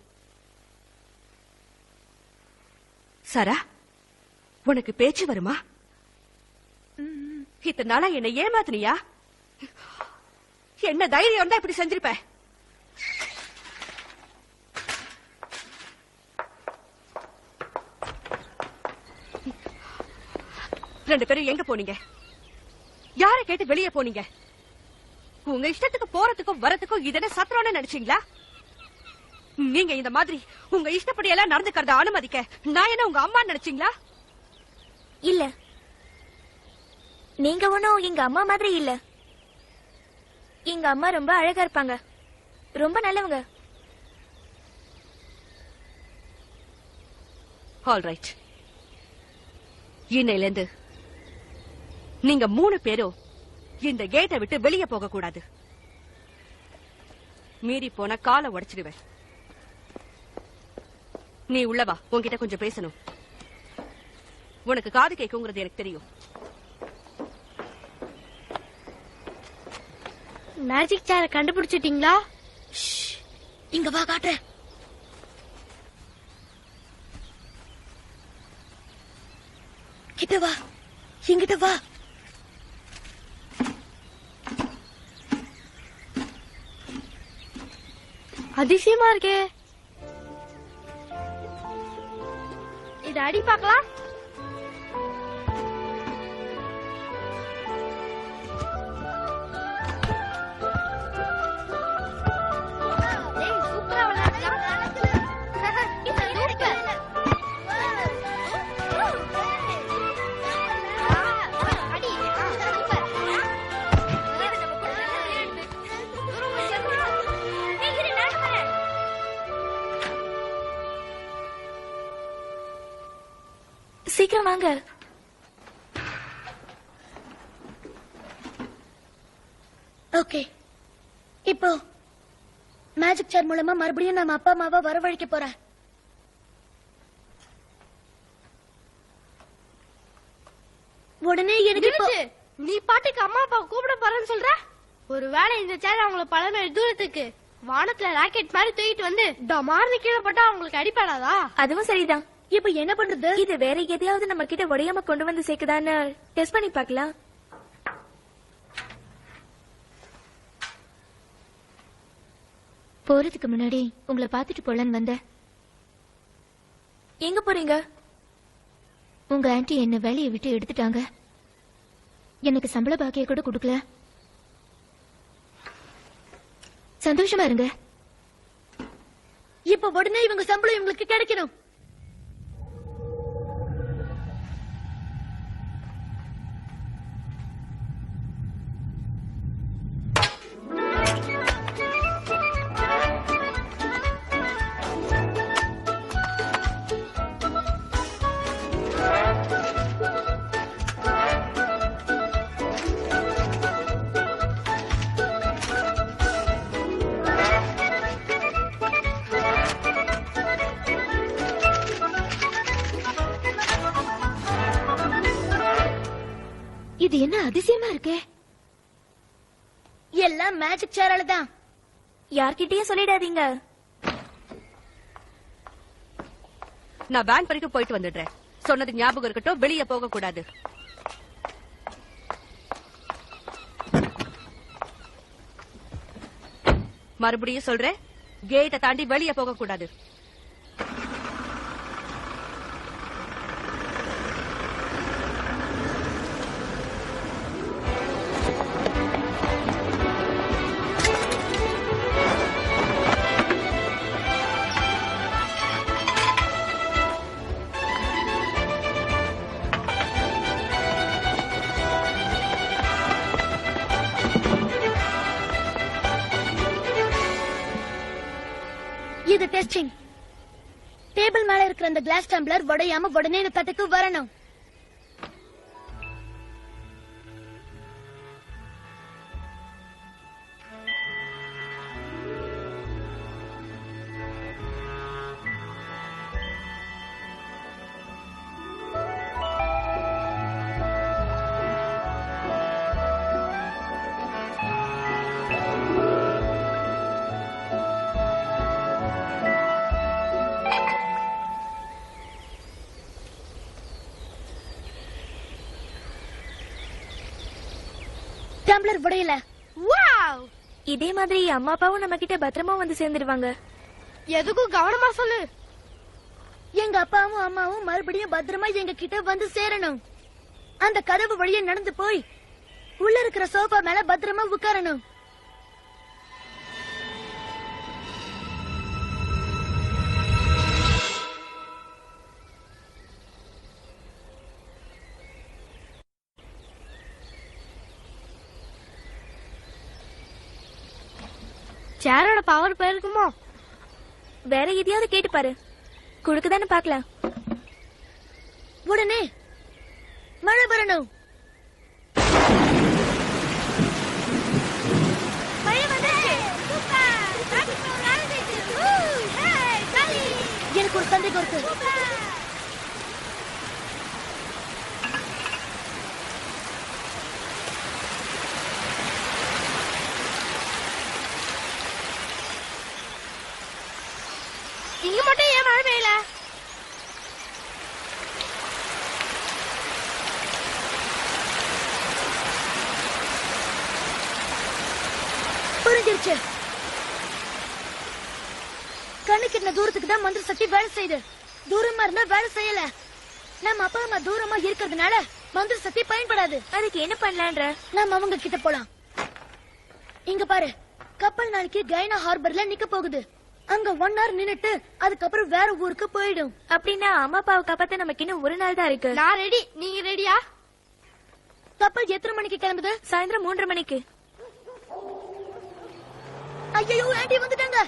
சரா, உனக்கு பேச்சு வருமா? இத்தனை நாளா என்ன ஏமாத்தினியா? என்ன தைரியம் தான் இப்படி செஞ்சிருப்ப? ரெண்டு பேரும் எங்க போனீங்க? யாரை கேட்டு வெளியே போனீங்க? உங்க இஷ்டத்துக்கு போறதுக்கும் வரதுக்கும் இதென்ன சத்திரம்னு நினைச்சீங்களா? நீங்க இந்த மாதிரி உங்க இஷ்டப்படி எல்லாம் நடந்துக்கிறத அனுமதிக்க நான் என்ன உங்க அம்மா நினைச்சீங்களா? இல்ல, நீங்க ஒண்ணும் எங்க அம்மா மாதிரி இல்ல. எங்க அம்மா ரொம்ப அழகா இருப்பாங்க, ரொம்ப நல்லவங்க. ஆல்ரைட், இன்னையில இருந்து நீங்க 3 பேரும் இந்த கேட்டை விட்டு வெளியே போக கூடாது. மீறி போன காலை உடைச்சிடுவேன். நீ உள்ளவா, உன்கிட்ட கொஞ்சம் பேசணும். உனக்கு காது கேட்குங்கிறது எனக்கு தெரியும். மேஜிக் சேர கண்டுபிடிச்சிட்டீங்களா? இங்க வா, காட்டுறேன். கிட்ட வா, என்கிட்ட வா. அதிசயமா இருக்கே. இது அடி பார்க்கலாம். சூப்பரா சீக்கிரம் வாங்க. ஓகே, இப்போ மேஜிக் சேர் மூலமா மறுபடியும் நம்ம அப்பா அம்மாவை வரவழைக்க போறேன். உடனே எனக்கு இப்போ நீ பாட்டுக்கு அம்மா அப்பா கூப்பிட போறேன்னு சொல்ற? ஒருவேளை இந்த சேர் அவங்கள பல மைல் தூரத்துக்கு வானத்துல ராக்கெட் மாதிரி தூக்கிட்டு வந்து டமார்னு கீழே போட்டா அவங்களுக்கு அடிப்படாதா? அதுவும் சரிதான். இப்ப என்ன பண்றது? இது வேற எதையாவது நம்ம கிட்ட உடையாம கொண்டு வந்து சேர்க்குதான்னு டெஸ்ட் பண்ணி பார்க்கலாம். போறதுக்கு முன்னாடி உங்களை பாத்துட்டு போலன்னு வந்த. எங்க போறீங்க? உங்க ஆன்ட்டி என்ன வேலையை விட்டு எடுத்துட்டாங்க. எனக்கு சம்பள பாக்கிய கூட கொடுக்கல. சந்தோஷமா இருங்க. இப்ப உடனே இவங்க சம்பளம் இவங்களுக்கு கிடைக்கணும். இது என்ன அதிசயமா இருக்கே. எல்லாம் மேஜிக் சேரால தான். யார்கிட்டயும் சொல்லிடாதீங்க. நான் பேங்க் வரைக்கும் போயிட்டு வந்துடுறேன். சொன்னது ஞாபகம் இருக்கட்டும், வெளியே போக கூடாது. மறுபடியும் சொல்றேன், கேட்டை தாண்டி வெளியே போக கூடாது. இது டெஸ்டிங். டேபிள் மேல இருக்கிற அந்த கிளாஸ் டம்ளர் உடையாம உடனே இந்த தட்டுக்கு வரணும். டம்ளர் உடையல. வாவ்! இதே மாதிரி அம்மா அப்பாவும் நம்ம கிட்ட பத்திரமா வந்து சேர்ந்துடுவாங்க. எதுக்கும் கவனமா சொல்லு. எங்க அப்பாவும் அம்மாவும் மறுபடியும் பத்திரமா எங்க கிட்ட வந்து சேரணும். அந்த கதவு வழியே நடந்து போய் உள்ள இருக்கிற சோஃபா மேல பத்திரமா உட்காரணும். சேரோட பவர் போயிருக்குமோ? வேற எதையாவது கேட்டு பாரு. குடுக்குதானே பாக்கலாம். உடனே மழை வரணும். எனக்கு ஒரு சந்தேகம் இருக்கு. இங்க மட்டும் ஏன் மழை பெய்யல? புரிஞ்சிருச்சு. கண்ணுக்கு தூரத்துக்கு தான் மந்திர சக்தி வேலை செய்யுது. தூரமா இருந்தா வேலை செய்யல. நம்ம அப்பா அம்மா தூரமா இருக்கிறதுனால மந்திர சக்தி பயன்படாது. அதுக்கு என்ன பண்ணலான்ற? நம்ம அவங்க கிட்ட போலாம். இங்க பாரு, கப்பல் நாளைக்கு கைனா ஹார்பர்ல நிக்க போகுது. அங்க 1 hour நின்னுட்டு அதுக்கப்புறம் வேற ஊருக்கு போயிடும். அப்படின்னா அம்மா அப்பாவை காப்பாத்த நமக்கு இன்னும் ஒரு நாள் தான் இருக்கு. நான் ரெடி. நீங்க ரெடியா? கப்பல் எத்தனை மணிக்கு கிளம்புது? சாயந்தரம் 3:30 மணிக்கு. ஐயோ, ஆண்டி வந்துட்டாங்க.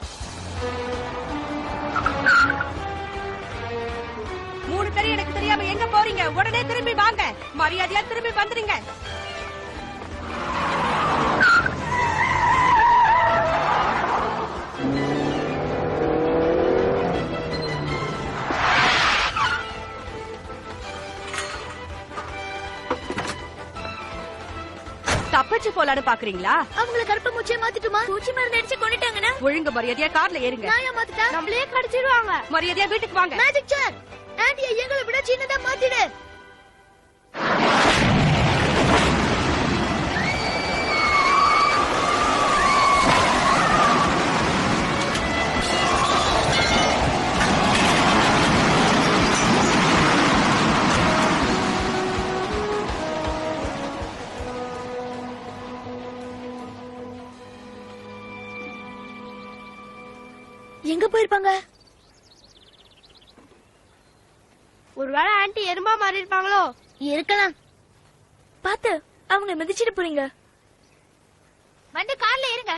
3 பேரும் எனக்கு தெரியாம எங்க போறீங்க? உடனே திரும்பி வாங்க. மரியாதையா திரும்பி வந்துருங்க. தப்பிச்சு போலான்னு பாக்குறீங்களா? அவங்கள கருப்பு மூச்சை மாத்திட்டுமா? பூச்சி மருந்து அடிச்சு கொண்டுட்டாங்கன்னா ஒழுங்கு மரியாதையா கார்ல ஏறுங்க. நாயா மாத்திட்டா நம்மளே கடிச்சிடுவாங்க. மரியாதையா வீட்டுக்கு வாங்க. மேஜிக் சேர் ஆண்டியை எங்களை விட சின்னதா மாத்திடு. எங்க போயிருப்பாங்க? ஒருவேளை ஆன்ட்டி எறும்பா மாறி இருப்பாங்களோ? இருக்கலாம். பாத்து அவங்க மிதிச்சிட்டு போறீங்க. வந்து கார்ல ஏறுங்க.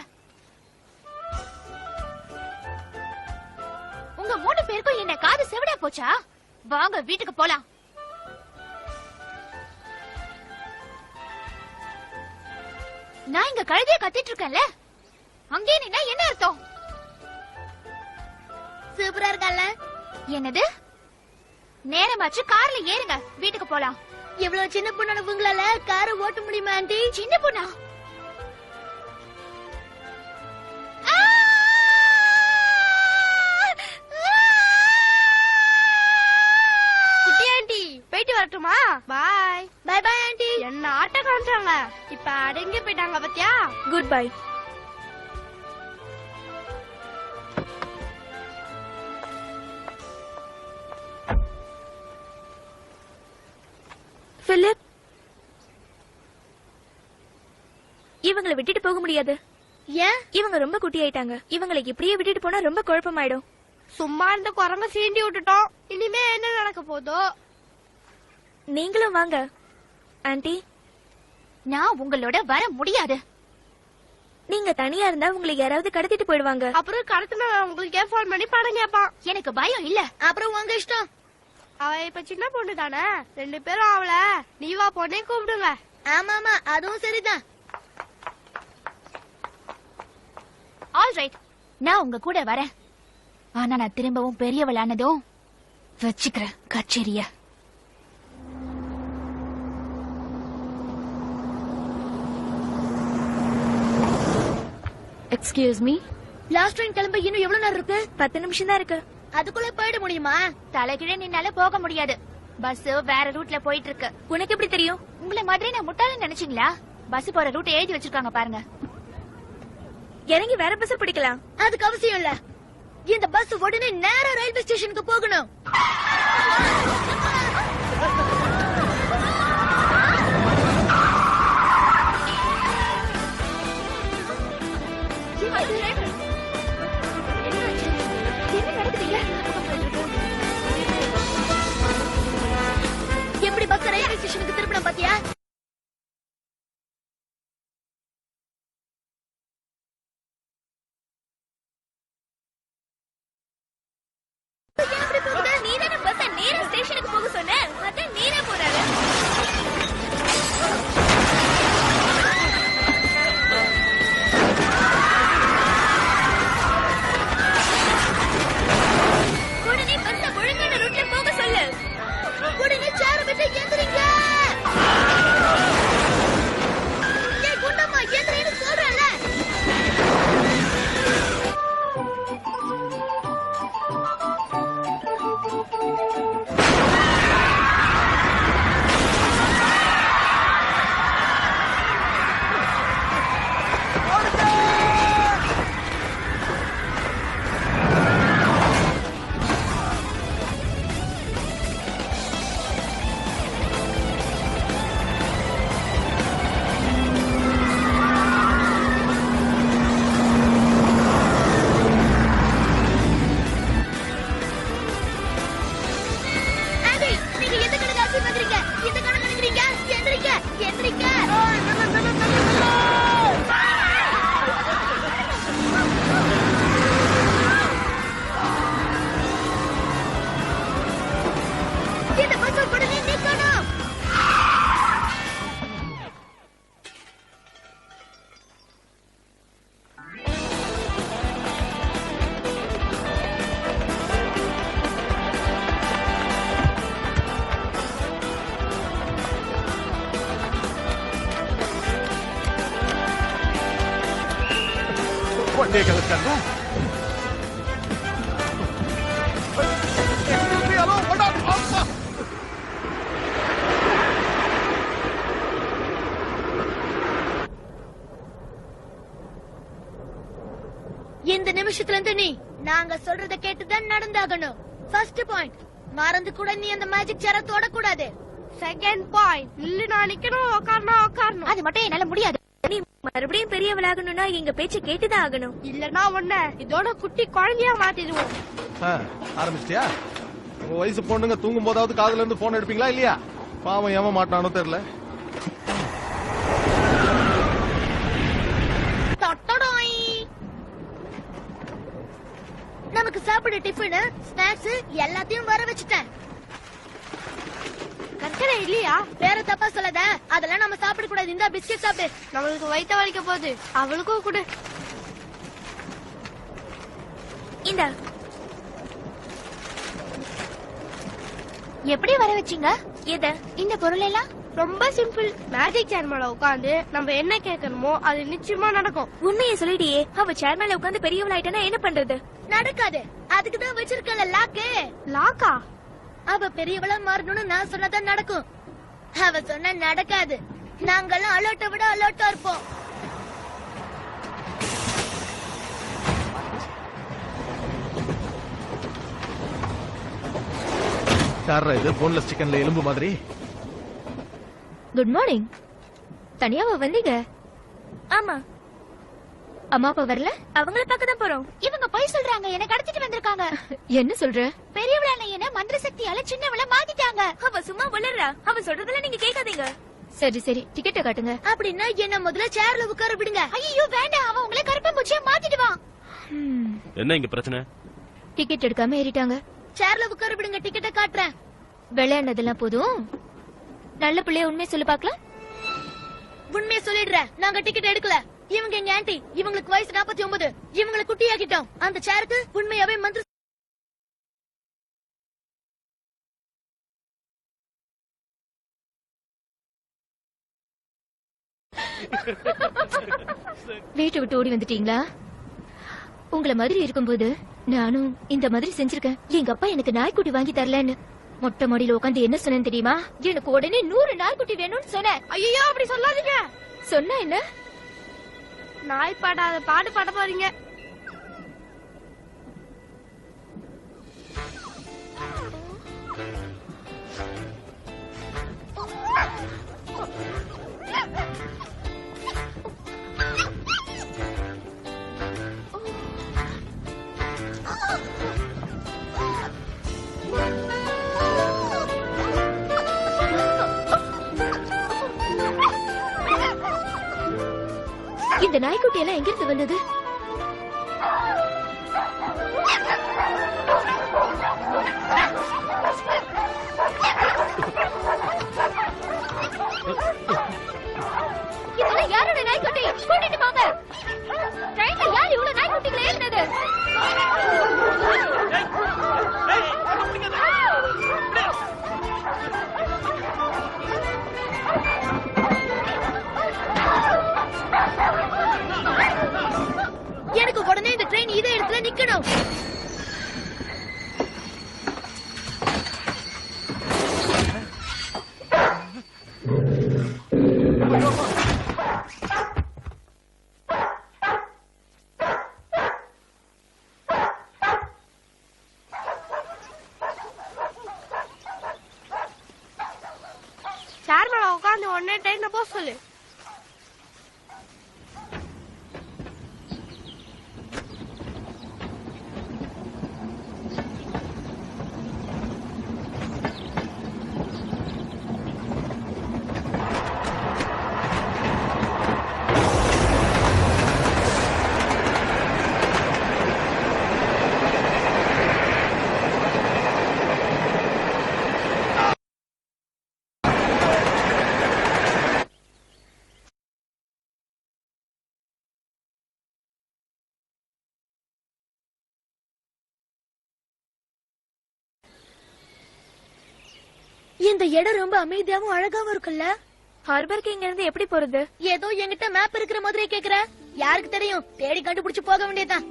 உங்க 3 பேருக்கும் என்ன காது செவிடா போச்சா? வாங்க வீட்டுக்கு போலாம். நான் இங்க கழுதைய கத்திட்டு இருக்கேன்ல, அங்கே நின்னா என்ன அர்த்தம்? சூப்பரா இருக்கல்ல? என்னது? நேரமாச்சு, கார்ல ஏறுங்க, வீட்டுக்கு போலாம். இவ்வளவு சின்ன பொண்ணான உங்களால காரை ஓட்ட முடியுமா ஆண்டி? சின்ன பொண்ணா? குட்டி ஆன்ட்டி போயிட்டு வரட்டுமா? பாய். Bye bye aunty. என்ன ஆட்டம் காமிச்சாங்க, இப்ப அடங்கி போயிட்டாங்க பாத்தியா? Good bye. பிலிப், இவங்களை விட்டுட்டு போக முடியாது. ஏன்? இவங்க ரொம்ப குட்டி ஆயிட்டாங்க. இவங்களை இப்படியே விட்டுட்டு போனா ரொம்ப குழப்பமாயிடும். சும்மா இருந்த குரங்க சீண்டி விட்டுட்டோம். இனிமே என்ன நடக்க போதோ? நீங்களும் வாங்க ஆண்டி. நான் உங்களோட வர முடியாது. நீங்க தனியா இருந்தா உங்களை யாராவது கடத்திட்டு போயிடுவாங்க. அப்புறம் கடத்தின உங்களுக்கே போன் பண்ணி பணம் கேட்பான். எனக்கு பயம் இல்ல. அப்புறம் உங்க இஷ்டம். அவ இப்ப சின்ன பொண்ணு தானே, 2 பேரும் அவளை நீ வா பொண்ணே கூப்பிடுங்க. ஆமா ஆமா, அதுவும் சரிதான். ஆல் ரைட், நான் உங்க கூட வரேன். ஆனா நான் திரும்பவும் பெரியவளானதும் வச்சுக்கிறேன் கச்சேரிய. எக்ஸ்கியூஸ் மீ, லாஸ்ட் ட்ரெயின் கிளம்ப இன்னும் எவ்வளவு நேரம் இருக்கு? 10 நிமிஷம் தான் இருக்கு. அதுக்குள்ள போயிட முடியுமா? தலைகீழ நின்னால போக முடியாது. பஸ் வேற ரூட்ல போயிட்டு இருக்கு. உனக்கு எப்படி தெரியும்? உங்களை மாதிரி நான் முட்டாளன்னு நினைச்சீங்களா? பஸ் போற ரூட் எழுதி வச்சிருக்காங்க பாருங்க. இறங்கி வேற பஸ் பிடிக்கலாம். அதுக்கு அவசியம் இல்ல. இந்த பஸ் உடனே நேரா ரயில்வே ஸ்டேஷனுக்கு போகணும். எப்படி பஸ் ரயில்வே ஸ்டேஷனுக்கு திருப்பின பாத்தியா? நீதான பஸ் நேரா ஸ்டேஷனுக்கு போக சொன்ன. அதான் நீரே போறாரு. உடனே பஸ் ஒழுங்கான ரூட்ல போக சொல்லு. உடனே சேர விட்டு எந்திரிங்க. ஏய் குண்டம்மா எந்திரின்னு சொல்றேன்ல. வண்டியை கலக்காங்க. இந்த நிமிஷத்துல இருந்து நீ நாங்க சொல்றத கேட்டுதான் நடந்தாகணும். ஃபர்ஸ்ட் பாயிண்ட், மறந்து கூட நீ அந்த மேஜிக் சேர தொடக்கூடாது. செகண்ட் பாயிண்ட், இல்ல நான் நிக்கணும், உட்காரணும். அது மட்டும் என்னால முடியாது. நீ மறுபடியும் பெரியவளாகணும்னா எங்க பேச்ச கேட்டுதான் ஆகணும். இல்லன்னா ஒண்ணு இதோட குட்டி குழந்தையா மாத்திடுவோம். ஆரம்பிச்சிட்டியா? உங்க வயசு பொண்ணுங்க தூங்கும் போதாவது காதுல இருந்து போன் எடுப்பீங்களா இல்லையா? பாவம் ஏமா மாட்டானோ தெரியல. நமக்கு சாப்பிட டிஃபன், ஸ்நாக்ஸ் எல்லாத்தையும் வர வச்சுட்டேன். கற்கரை இல்லையா? வேற தப்பா சொல்லாத. அதெல்லாம் நம்ம சாப்பிட கூடாது. இந்த பிஸ்கெட் சாப்பிடு. நம்மளுக்கு வயித்த வலிக்க போகுது. அவளுக்கும் கொடு. இந்த எப்படி வர வச்சீங்க? எத? இந்த பொருள் எல்லாம் ரொம்ப சிம்பிள். மேஜிக் சேர் மேல உட்காந்து நம்ம என்ன கேட்கணுமோ அது நிச்சயமா நடக்கும். உண்மையை சொல்லிட்டியே. அவ சேர் மேல உட்காந்து பெரியவளாயிட்டா என்ன பண்றது? நடக்காது. அதுக்குதான் வச்சிருக்கல லாக்கு. லாக்கா? அவ பெரியவளா மாறணும்னு நான் சொன்னதான் நடக்கும். அவ சொன்ன நடக்காது. நாங்கெல்லாம் அலர்ட்டை விட அலர்ட்டா இருப்போம். யாரா இது போன்லெஸ் சிக்கன்ல எலும்பு மாதிரி? Good morning. தனியாவா வந்தீங்க? ஆமா. அம்மா அப்பா வரல? அவங்கள பார்க்க தான் போறோம். இவங்க போய் சொல்றாங்க. என்ன கடத்திட்டு வந்திருக்காங்க. என்ன சொல்ற? பெரியவளான என்ன மந்திர சக்தியால சின்னவள மாத்திட்டாங்க. அவ சும்மா வளர்றா. அவ சொல்றதெல்லாம் நீங்க கேட்காதீங்க. சரி சரி, டிக்கெட்ட காட்டுங்க. அப்படின்னா என்ன முதல்ல சேர்ல உட்கார விடுங்க. ஐயோ வேண்டாம், அவன் உங்களை கருப்பம்பூச்சியா மாத்திடுவான். என்ன இங்க பிரச்சனை? டிக்கெட் எடுக்காம ஏறிட்டாங்க. சேர்ல உட்கார விடுங்க. டிக்கெட்ட காட்டுறேன். விளையாடுனதெல்லாம் போதும். நல்ல பிள்ளைய உண்மை சொல்லி பாக்கலாம். உண்மையை சொல்லிடுறேன். நாங்க டிக்கெட் எடுக்கல. இவங்க எங்க ஆன்ட்டி. இவங்களுக்கு வயசு 49. இவங்களை குட்டியாக்கிட்டோம். அந்த சேருக்கு உண்மையாவே மந்திர வீட்டை விட்டு ஓடி வந்துட்டீங்களா? உங்களை மாதிரி இருக்கும்போது நானும் இந்த மாதிரி செஞ்சிருக்கேன். எங்க அப்பா எனக்கு நாய்க்குட்டி வாங்கி தரலன்னு மொட்டை மாடியில உட்காந்து என்ன சொன்னேன்னு தெரியுமா? எனக்கு உடனே 100 நாய்க்குட்டி வேணும்னு சொன்னேன். ஐயோ அப்படி சொல்லாதீங்க. சொன்னா என்ன? நாய் பாடாத பாட்டு பாட போறீங்க. இந்த நாய்க்குட்டி எல்லாம் எங்கிருந்து வந்தது? இதெல்லாம் யாரோட நாய்க்குட்டி? கூட்டிட்டு போங்க. ட்ரெயின்ல யார் இவ்வளவு நாய்க்குட்டிகளை ஏறினது? எனக்கு உடனே இந்த ட்ரெயின் இதே இடத்துல நிக்கணும். சார் மேல உட்காந்து உடனே ட்ரெயின்ல போக சொல்லு. இந்த இடம் ரொம்ப அமைதியாவும் அழகாவும் இருக்குல்ல? ஹார்பருக்கு இங்க இருந்து எப்படி போறது? ஏதோ என்கிட்ட மேப் இருக்கிற மாதிரி கேக்குற. யாருக்கு தெரியும்? தேடி கண்டுபிடிச்சு போக வேண்டியதுதான்.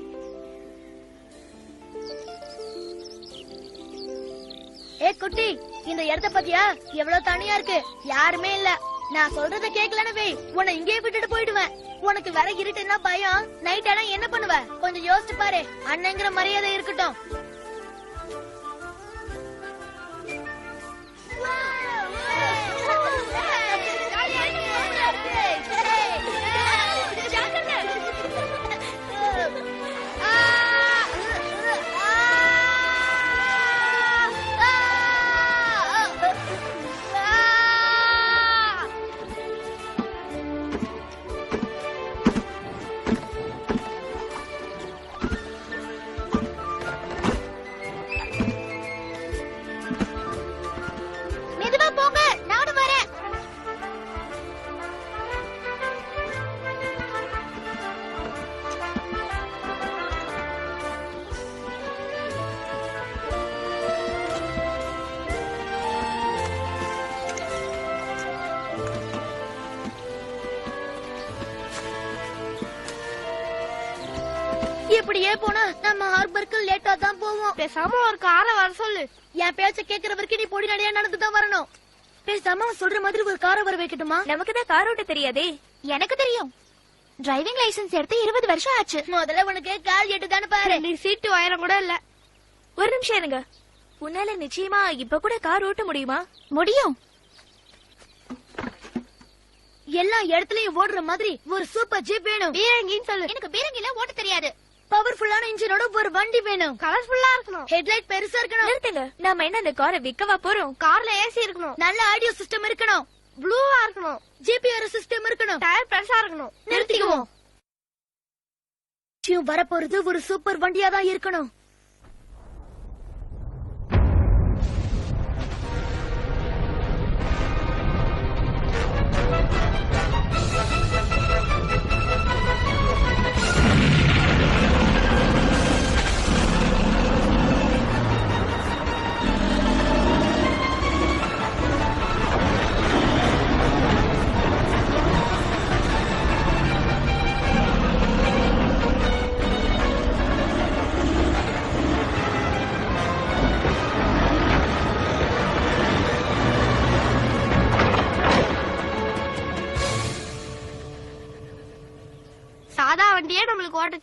ஏ குட்டி, இந்த இடத்த பத்தியா? எவ்வளவு தனியா இருக்கு, யாருமே இல்ல. நான் சொல்றத கேக்கலன்னு வை, உன்னை இங்கே விட்டுட்டு போயிடுவேன். உனக்கு வேற இருட்டுன்னா பயம். நைட் ஆனா என்ன பண்ணுவ? கொஞ்சம் யோசிச்சு பாரு. அண்ணங்கிற மரியாதை இருக்கட்டும். இப்படியே போனா நம்ம ஹார்பருக்கு லேட்டா தான் போவோம். பேசாம ஒரு காரை வர சொல்லு. என் பேச்ச கேக்குற வரைக்கும் நீ பொடி நடையா நடந்துதான் வரணும். பேசாம சொல்ற மாதிரி ஒரு காரை வர வைக்கட்டுமா? நமக்கு தான் கார் ஓட்ட தெரியாதே. எனக்கு தெரியும். டிரைவிங் லைசென்ஸ் எடுத்து 20 வருஷம் ஆச்சு. முதல்ல உனக்கு கால் எட்டுதானு பாரு. நீ சீட்டு உயரம் கூட இல்ல. ஒரு நிமிஷம் இருங்க. உன்னால நிச்சயமா இப்ப கூட கார் ஓட்ட முடியுமா? முடியும். எல்லா இடத்துலயும் ஓடுற மாதிரி ஒரு சூப்பர் ஜீப் வேணும். பீரங்கின்னு சொல்லு. எனக்கு பீரங்கில ஓட்ட தெரியாது. பவர்ஃபுல்லான இன்ஜினோட ஒரு வண்டி வேணும். கலர்ஃபுல்லா இருக்கணும். ஹெட்லைட் பெருசா இருக்கணும். நிறுத்துங்க. நாம என்ன அந்த காரை விக்கவா போறோம்? கார்ல ஏசி இருக்கணும். நல்ல ஆடியோ சிஸ்டம் இருக்கணும். ப்ளூவா இருக்கணும். ஜிபிஆர் சிஸ்டம் இருக்கணும். டயர் பெருசா இருக்கணும். நிறுத்திக்குவோம். வரப்போறது ஒரு சூப்பர் வண்டியா தான் இருக்கணும்.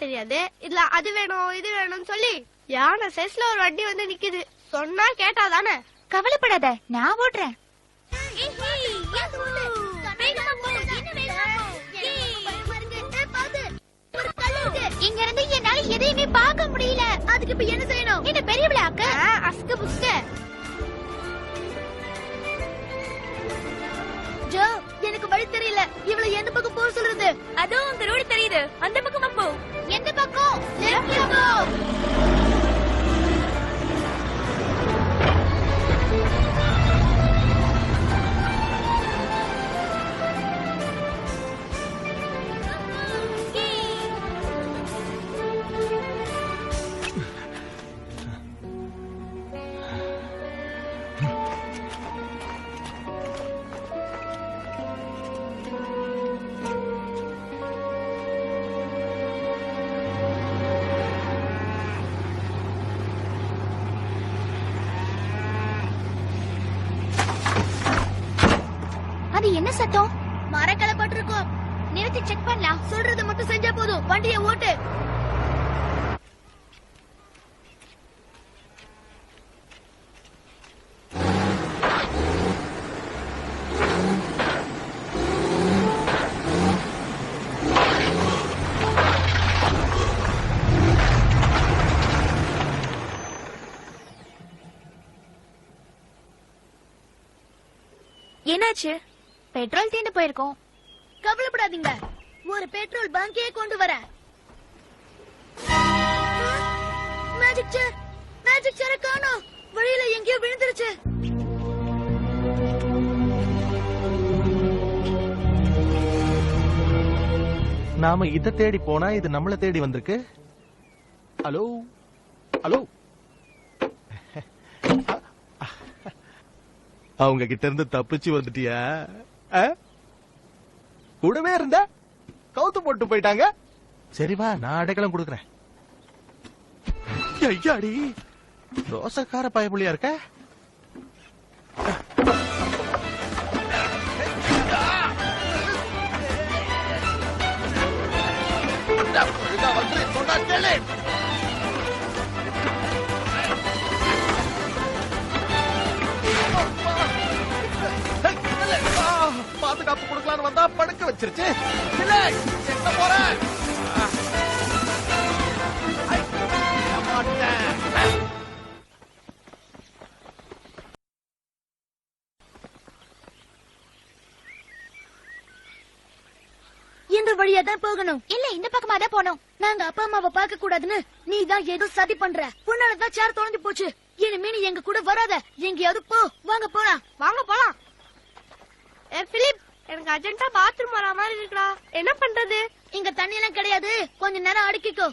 தெரியாது. இதுல அது வேணும் இது வேணும்னு சொல்லி யானை சைஸ்ல ஒரு வண்டி வந்து நிக்குது. சொன்னா கேட்டாதானே? கவலைப்படாத, நான் ஓட்டுறேன். இங்க இருந்து என்னால எதையுமே பார்க்க முடியல. அதுக்கு இப்ப என்ன செய்யணும்? என்ன பெரிய விளையாக்க அஸ்கு புஸ்கு. ஜோ, எனக்கு வழி தெரியல. இவளை எந்த பக்கம் போக சொல்றது? அதோ அங்க ரோடு தெரியுது, அந்த பக்கமா போ. எந்த பக்கம்? லெஃப்ட்ல போ. அது என்ன சத்தம்? மரக்கலை பட்டிருக்கோம். நிறுத்தி செக் பண்ணலாம். சொல்றத மட்டும் செஞ்சா போதும். வண்டியை ஓட்டு. என்னாச்சு? பெட்ரோல் தீர்ந்து போயிருக்கோம். கவலைப்படாதீங்க, ஒரு பெட்ரோல் பங்கே கொண்டு வரேன். மேஜிக் சேர், மேஜிக் சேரை காணோம். வழியில எங்கேயோ விழுந்துருச்சு. நாம இத தேடி போனா இது நம்மள தேடி வந்திருக்கு. ஹலோ ஹலோ, அவங்க கிட்ட இருந்து தப்பிச்சு வந்துட்டியா? கூடவே இருந்த கவுத்து போட்டு போயிட்டாங்க. சரி வா, நான் அடைக்கலம் கொடுக்கறேன். ஐயாடி, ரோசக்கார பயப்புள்ளியா இருக்க. வந்து சொன்னா கேளு. பாதுகாப்பு கொடுக்கலான்னு வந்தா படுக்க வச்சிருச்சு. எங்க போற? இந்த வழியா தான் போகணும். இல்ல, இந்த பக்கமா தான் போனோம். நாங்க அப்பா அம்மாவை பார்க்க கூடாதுன்னு நீ தான் ஏதோ சதி பண்ற. உன்னாலதான் சேர் தொலைஞ்சு போச்சு. இனிமே நீ எங்க கூட வராத. எங்கேயாவது போ. வாங்க போலாம். வாங்க போலாம். பிலிப், எனக்கு அர்ஜென்ட்டா பாத்ரூம் வர மாதிரி இருக்குடா. என்ன பண்றது? இங்க தண்ணி எல்லாம் கிடையாது. கொஞ்ச நேரம் அடக்கிக்கோ.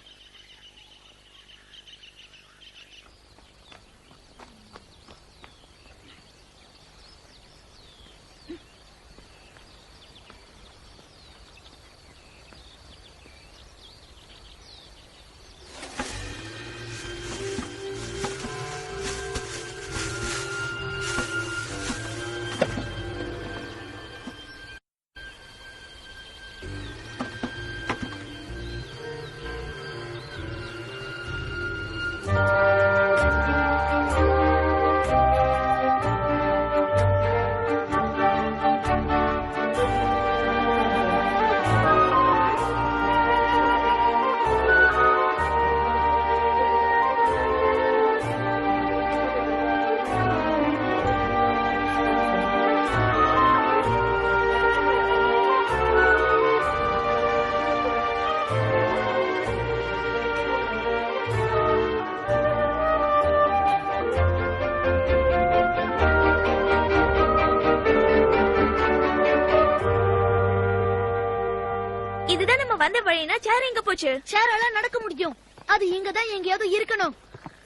இதுதான் நம்ம வந்த வழினா சேர் எங்க போச்சு? சேர் எல்லாம் நடக்க முடியும். அது இங்கதான் எங்கேயாவது இருக்கணும்.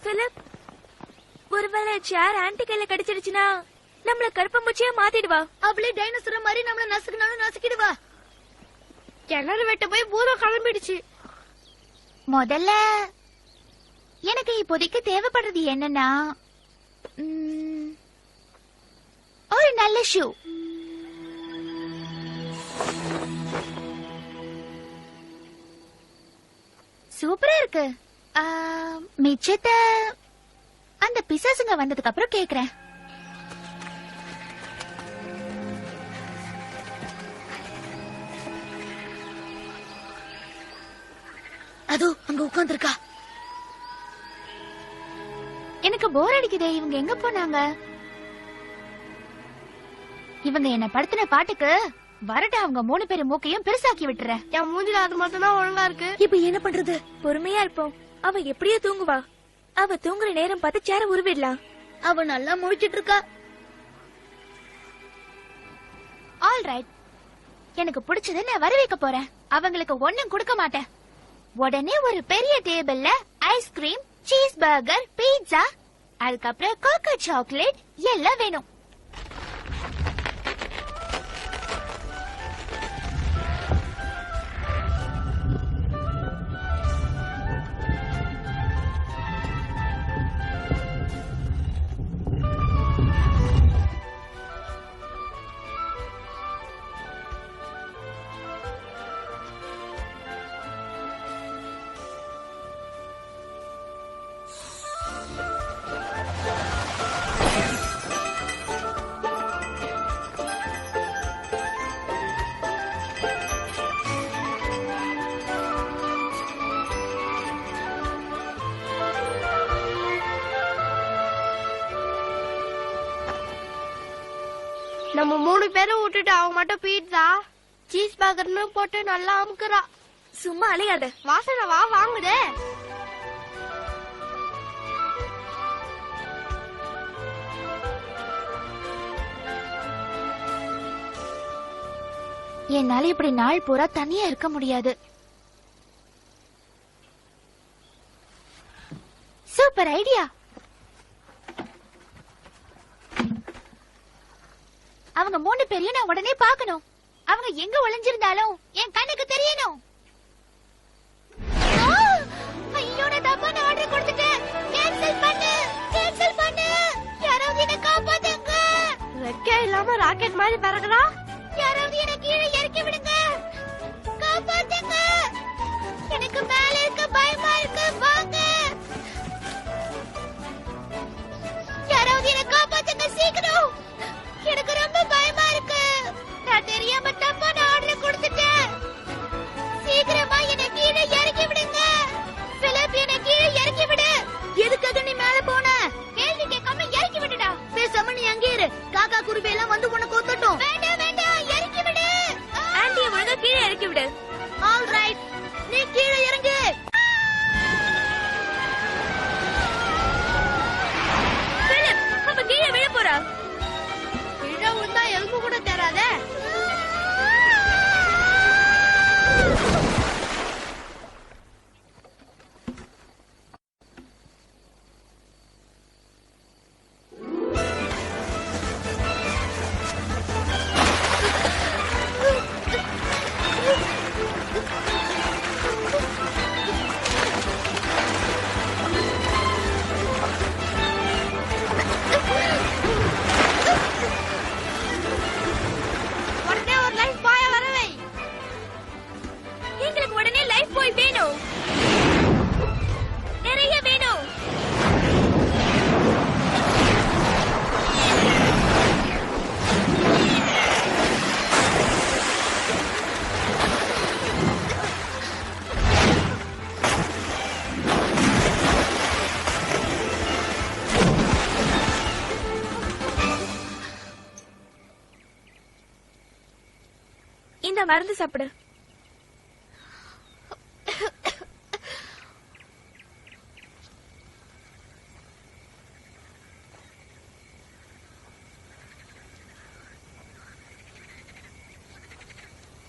பிலிப், ஒருவேளை சேர் ஆன்டி கையில கடிச்சிருச்சுன்னா நம்மள கருப்பம்பூச்சியா மாத்திடுவா. அவளே டைனோசர் மாதிரி நம்மள நசுக்குனாலும் நசுக்கிடுவா. கிணறு வெட்ட போய் பூரம் கிளம்பிடுச்சு. முதல்ல எனக்கு இப்போதைக்கு தேவைப்படுறது என்னன்னா, ஒரு நல்ல ஷூ. சூப்பரா இருக்கு. மிச்சத்தை அந்த பிசாசுங்க வந்ததுக்கு அப்புறம் கேக்குறேன். அதோ அங்க உட்கார்ந்திருக்கா. எனக்கு போர் அடிக்குதே. இவங்க எங்க போனாங்க? இவங்க என்ன படுத்தின பாட்டுக்கு வரட்டும். அவங்க 3 பேரு மூக்கையும் பெருசாக்கி விட்டுறேன். என் மூஞ்சில அது மட்டும் தான் ஒழுங்கா இருக்கு. இப்ப என்ன பண்றது? பொறுமையா இருப்போம். அவ எப்படியோ தூங்குவா. அவ தூங்குற நேரம் பார்த்து சேர உருவிடலாம். அவ நல்லா முழிச்சிட்டு இருக்கா. ஆல் ரைட், எனக்கு பிடிச்சதை நான் வர வைக்க போறேன். அவங்களுக்கு ஒண்ணும் கொடுக்க மாட்டேன். உடனே ஒரு பெரிய டேபிள்ல ஐஸ்கிரீம், சீஸ் பர்கர், பீட்சா, அதுக்கப்புறம் கோகோ சாக்லேட் எல்லாம் வேணும். நம்ம 3 பேரும் விட்டுட்டு அவ மட்டும் பீட்சா, சீஸ் பர்கர்னு போட்டு நல்லா அமுக்குறா. சும்மா அலையாத. வாசனை வா வாங்குதே. என்னால இப்படி நாள் பூரா தனியா இருக்க முடியாது. Super idea. அவங்க 3 பேரையும் நான் உடனே பார்க்கணும். அவங்க எங்க ஒளிஞ்சிருந்தாலும் என் கண்ணுக்கு தெரியணும். ஐயோ, நான் தப்பான ஆர்டர் கொடுத்துட்டேன். கேன்சல் பண்ணு, கேன்சல் பண்ணு. யாராவது என்ன காப்பாத்துங்க. ரெக்கே இல்லாம ராக்கெட் மாதிரி பறக்குறா. யாராவது என்ன கீழே இறக்கி விடுங்க. காப்பாத்துங்க. எனக்கு மேல இருக்க பயமா இருக்கு. வாங்க. யாராவது என்ன காப்பாத்துங்க சீக்கிரம். எனக்கு ரொம்ப பயமா இருக்கு. நான் தெரியாம தப்பான ஆர்டர் கொடுத்துட்டேன். சீக்கிரமா என்ன கீழே இறக்கி விடுங்க. பிலிப், என்ன கீழே இறக்கி விடு. எதுக்காக நீ மேல போன? கேள்வி கேட்காம இறக்கி விடுடா. பேசாம நீ அங்கே இரு. காக்கா குருவி எல்லாம் வந்து உன்னை கொத்தட்டும். வேண்டாம் வேண்டாம், இறக்கி விடு. ஆண்டிய ஒழுங்கா கீழே இறக்கி விடு. ஆல் ரைட், நீ கீழே இறங்கு. பிலிப், அவ கீழே விழ போறா. கீழே விழுந்தா எலும்பு கூட தேராதே. உடனே ஒரு லைஃப் பாய வரவை. எங்களுக்கு உடனே லைஃப் பாய் வேணும். நிறைய வேணும். இந்த மருந்து சாப்பிடு.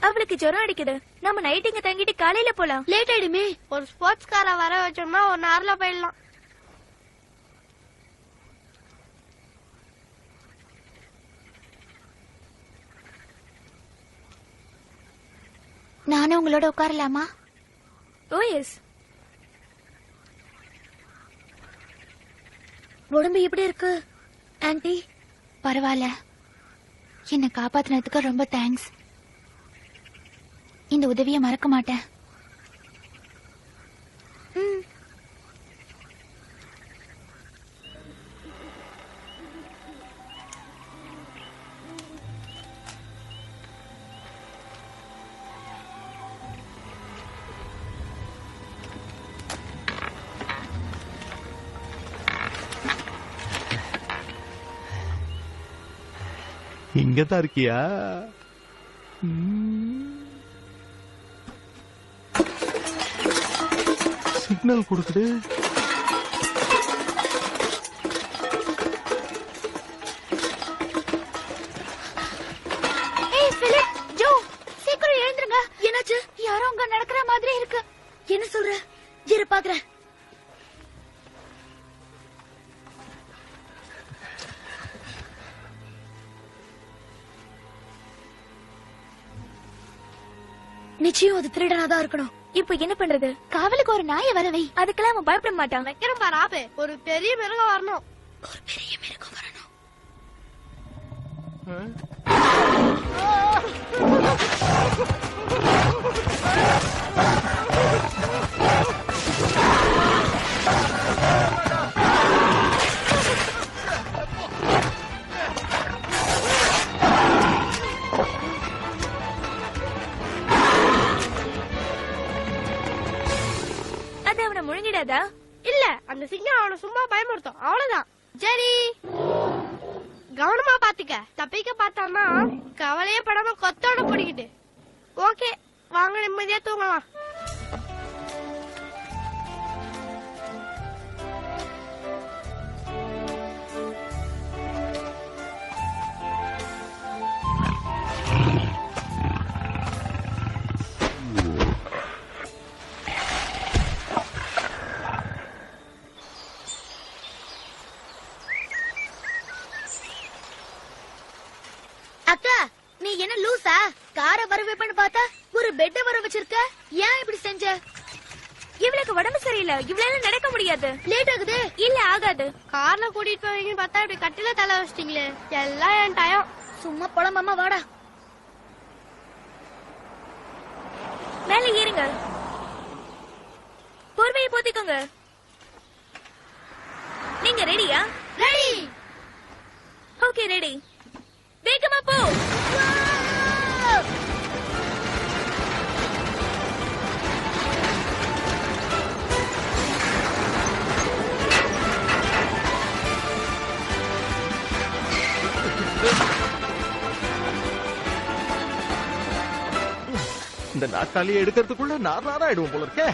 அவளுக்கு ஜுரம் அடிக்குது. நம்ம நைட் இங்க தங்கிட்டு காலையில போலாம். லேட் ஆயிடுமே. ஒரு ஸ்போர்ட்ஸ் காரை வர வச்சோம்னா 1 ஹவர்ல போயிடலாம். நானும் உங்களோட உட்காரலாமா? ஓ எஸ். உடம்பு எப்படி இருக்கு ஆன்ட்டி? பரவாயில்ல. என்னை காப்பாத்தினதுக்கு ரொம்ப தேங்க்ஸ். இந்த உதவியை மறக்க மாட்டேன். இங்கதான் இருக்கியா? சிக்னல் கொடுக்குது. ஏய் பிலிப், ஜோ, சீக்கிரம் எழுந்துருங்க. என்னாச்சு? யாரோ அங்க நடக்கிற மாதிரி இருக்கு. என்ன சொல்ற? இரு பாக்குறேன். நிச்சயம் அது திருடனாதான் இருக்கணும். இப்ப என்ன பண்றது? காவலுக்கு ஒரு நாயை வரவை. அதுக்கெல்லாம் அவன் பயப்பட மாட்டான். வைக்கிறேன் பாரு ஆப்பு. ஒரு பெரிய மிருகம் வரணும். ஒரு பெரிய மிருகம் வரணும். அது அவனை முழுங்கிடாதா? இல்ல, அந்த சிங்கம் அவனை சும்மா பயமுறுத்தும், அவ்வளவுதான். சரி, கவனமா பாத்துக்க. தப்பிக்க பார்த்தான்னா கவலையே படாம கொத்தோட பிடிக்கிட்டு. ஓகே, வாங்க நிம்மதியா தூங்கலாம். அக்கா, நீ என்ன லூசா? காரை வர வைப்பேன்னு பார்த்தா ஒரு பெட்ட வர வச்சிருக்க. ஏன் இப்படி செஞ்ச? இவளுக்கு உடம்பு சரியில்லை, இவளால நடக்க முடியாது. லேட் ஆகுது. இல்ல ஆகாது. கார்ல கூட்டிட்டு போவீங்கன்னு பார்த்தா இப்படி கட்டில தலை வச்சிட்டீங்களே. எல்லாம் என் டயம். சும்மா புலம்பாம வாடா. மேல ஏறுங்க. போர்வையை போத்திக்கோங்க. நீங்க ரெடியா? ரெடி. Okay, ready. வேகமா போ. இந்த நாற்காலியை எடுக்கிறதுக்குள்ள நார் ஆயிடுவோம் போல இருக்கே.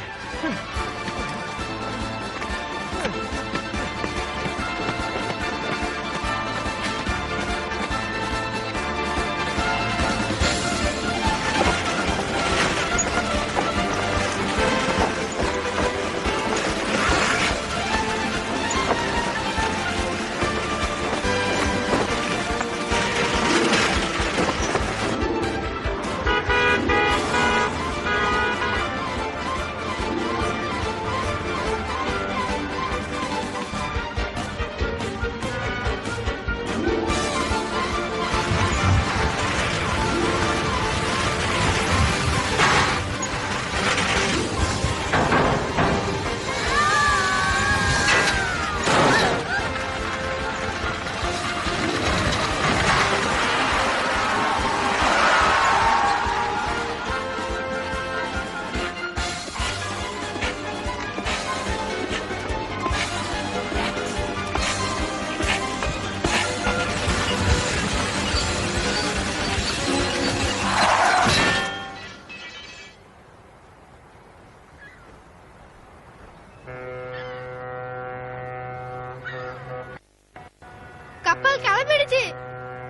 கப்பல் கிளம்பிடுச்சு.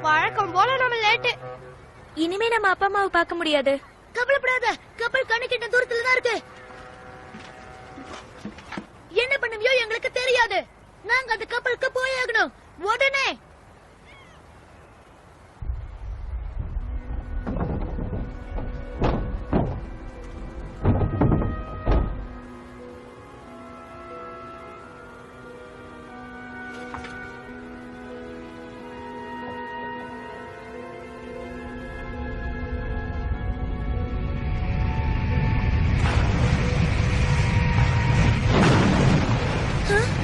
வழக்கம் போல நம்ம லேட்டு. இனிமே நம்ம அப்பா அம்மாவை பார்க்க முடியாது. கவலைப்படாத, கப்பல் கணக்கிட்ட தூரத்துல தான் இருக்கு. என்ன பண்ணுவியோ எங்களுக்கு தெரியாது. நாங்க அந்த கப்பலுக்கு போயாகணும் உடனே. Huh?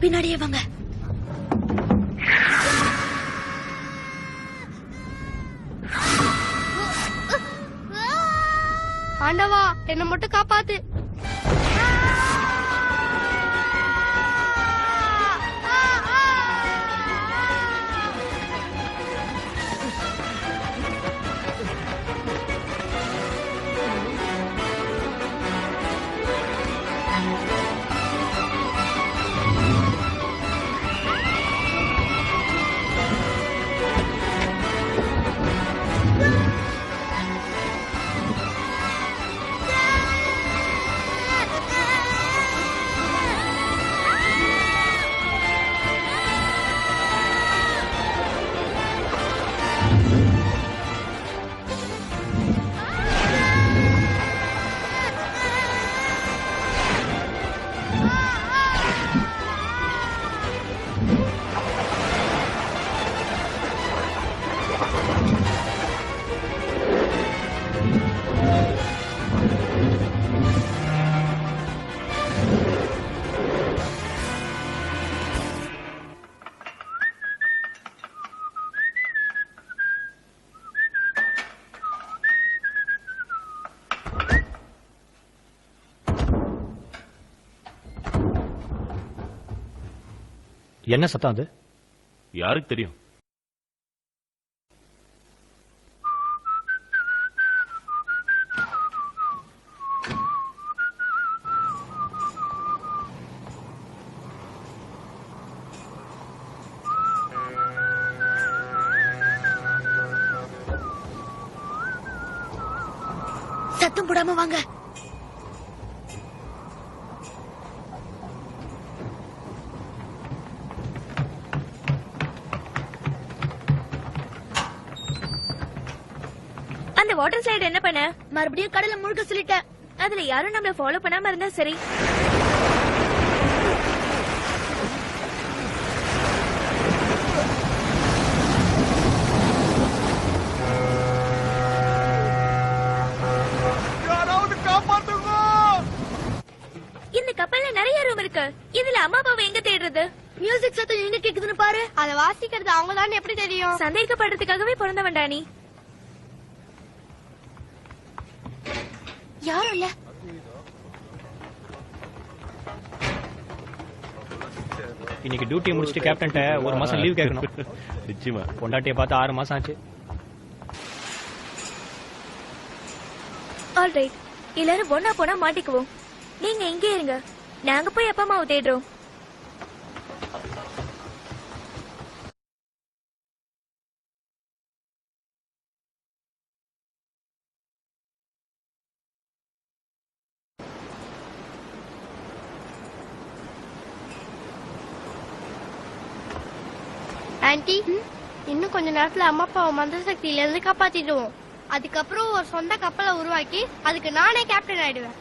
பின்னாடியே வாங்க. ஆண்டவா என்ன மட்டும் காப்பாத்து. என்ன சத்தம் அது? யாருக்கு தெரியும்? சத்தம் போடாம வாங்க. அந்த வாட்டர் ஸ்லைடு என்ன பண்ண? மறுபடியும் கடலை முழுக்க சொல்லிட்டேன். அதுல யாரும் நம்மள ஃபாலோ பண்ணாம இருந்தா சரி. யாராவது காப்பாத்துங்க. இந்த கப்பல்ல நிறைய ரூம் இருக்கு. இதுல அம்மா அப்பாவை எங்க தேடுறது? மியூசிக் சத்தம் எங்க கேக்குதுன்னு பாரு. அத வாசிக்கிறது அவங்க தான் எப்படி தெரியும்? சந்தேகப்படுறதுக்காகவே பிறந்தவன்டா நீ. யாரும் இல்ல. இன்னைக்கு டியூட்டி முடிச்சுட்டு கேப்டன்ட்ட ஒரு மாசம் லீவ் கேட்கணும். நிச்சயமா. பொண்டாட்டியை பார்த்து 6 மாசம் ஆச்சு. ஆல்ரைட், எல்லாரும் ஒன்னா போனா மாட்டிக்குவோம். நீங்க இங்கே இருங்க, நாங்க போய் அப்பா அம்மாவை தேடுறோம். ஆன்ட்டி, இன்னும் கொஞ்ச நேரத்துல அம்மா அப்பாவை மந்திர சக்தியில இருந்து காப்பாத்திடுவோம். அதுக்கப்புறம் ஒரு சொந்த கப்பலை உருவாக்கி அதுக்கு நானே கேப்டன் ஆயிடுவேன்.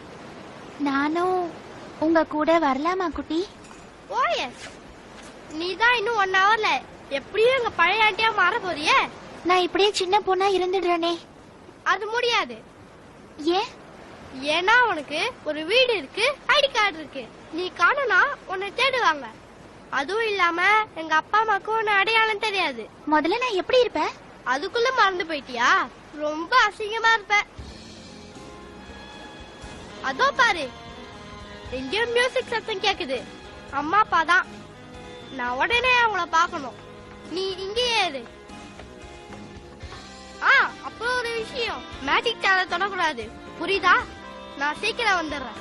நானும் உங்க கூட வரலாமா குட்டி? ஓ எஸ். நீதான் இன்னும் 1 ஹவர்ல எப்படியும் எங்க பழைய ஆண்டியா மாற போறியே. நான் இப்படியே சின்ன பொண்ணா இருந்துடுறேனே. அது முடியாது. ஏன்? ஏன்னா உனக்கு ஒரு வீடு இருக்கு, ஐடி கார்டு இருக்கு. நீ காணும்னா உன்னை தேடுவாங்க. அதுவும் இல்லாம எங்க அப்பா அம்மாக்கு உன்னை அடையாளம் தெரியாது. முதல்ல நான் எப்படி இருப்பேன்? அதுக்குள்ள மறந்து போயிட்டியா? ரொம்ப அசிங்கமா இருப்ப. அதோ பாரு, எங்கேயோ மியூசிக் சத்தம் கேக்குது. அம்மா அப்பா தான். நான் உடனே அவங்கள பாக்கணும். நீ இங்கேயே இரு. அப்புறம் ஒரு விஷயம், மேஜிக் சேனல் தொடக்கூடாது, புரியுதா? நான் சீக்கிரம் வந்துடுறேன்.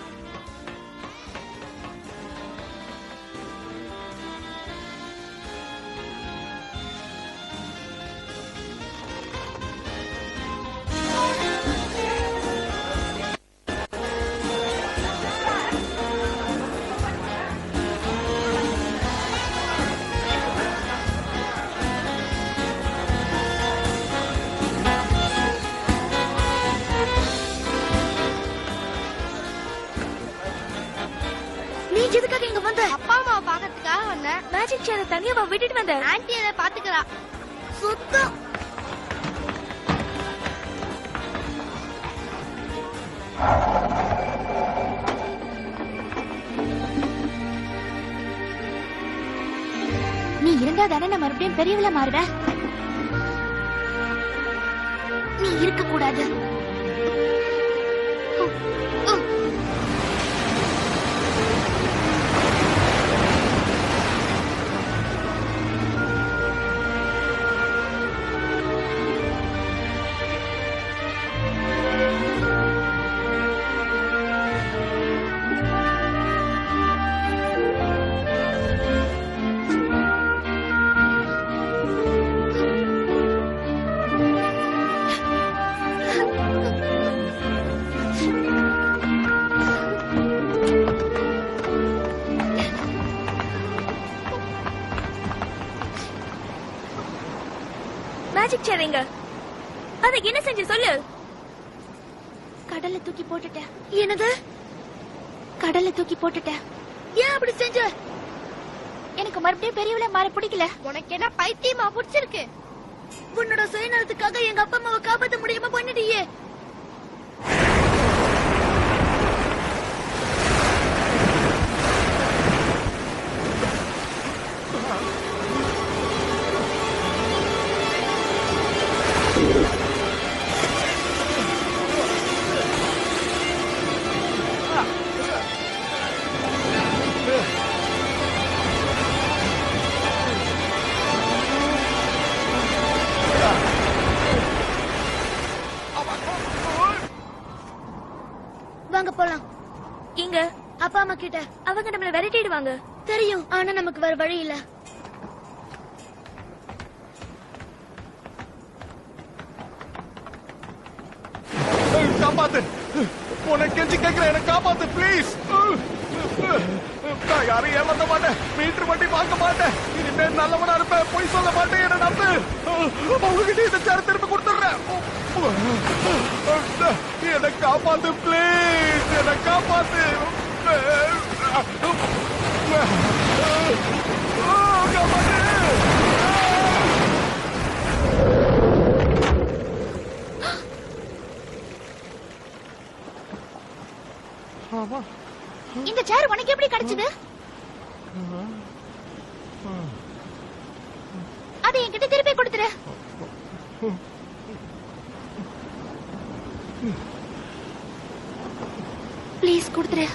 எதுக்காக இங்க வந்த? அப்பா அம்மாவை பாக்கிறதுக்காக வந்தேன். மேஜிக் சேரை தனியா விட்டுட்டு வந்த? ஆன்ட்டி அதை பாத்துக்கிறா. சுத்தம். இருந்தா தானே நான் மறுபடியும் பெரியவள மாறுவேன். நீ இருக்க கூடாது. மேஜிக் சேரிங்க. அதுக்கு என்ன செஞ்சு சொல்லு. கடல்ல தூக்கி போட்டுட்டேன். என்னது? கடல்ல தூக்கி போட்டுட்டேன். ஏன் அப்படி செஞ்ச? எனக்கு மறுபடியும் பெரியவள மாற பிடிக்கல. உனக்கு என்ன பைத்தியமா பிடிச்சிருக்கு? உன்னோட சுயநலத்துக்காக எங்க அப்பா அம்மாவை காப்பாற்ற முடியாம பண்ணிட்டியே. வாங்க போலாம். இங்க அப்பா அம்மா கிட்ட. அவங்க நம்மள விரட்டிடுவாங்க. தெரியும், ஆனா நமக்கு வேற வழி இல்ல. காப்பாத்து, உனக்கு கெஞ்சி கேட்கிறேன், எனக்கு காப்பாத்து ப்ளீஸ். நான் யாரையும் ஏமாத்த மாட்டேன், மீட்டர் வண்டி வாங்க மாட்டேன், இனிமேல் நல்லவனா இருப்பேன், பொய் சொல்ல மாட்டேன், என்ன நம்பு. உங்ககிட்ட இந்த சேர திருப்பி கொடுத்துடுறேன். என்னை காப்பாத்து ப்ளீஸ், என்னை காப்பாத்து. காப்பாத்து. இந்த சேர் உனக்கு எப்படி கிடைச்சது? அதை என்கிட்ட திருப்பி கொடுத்துரு. ப்ளீஸ் கொடுத்துரு.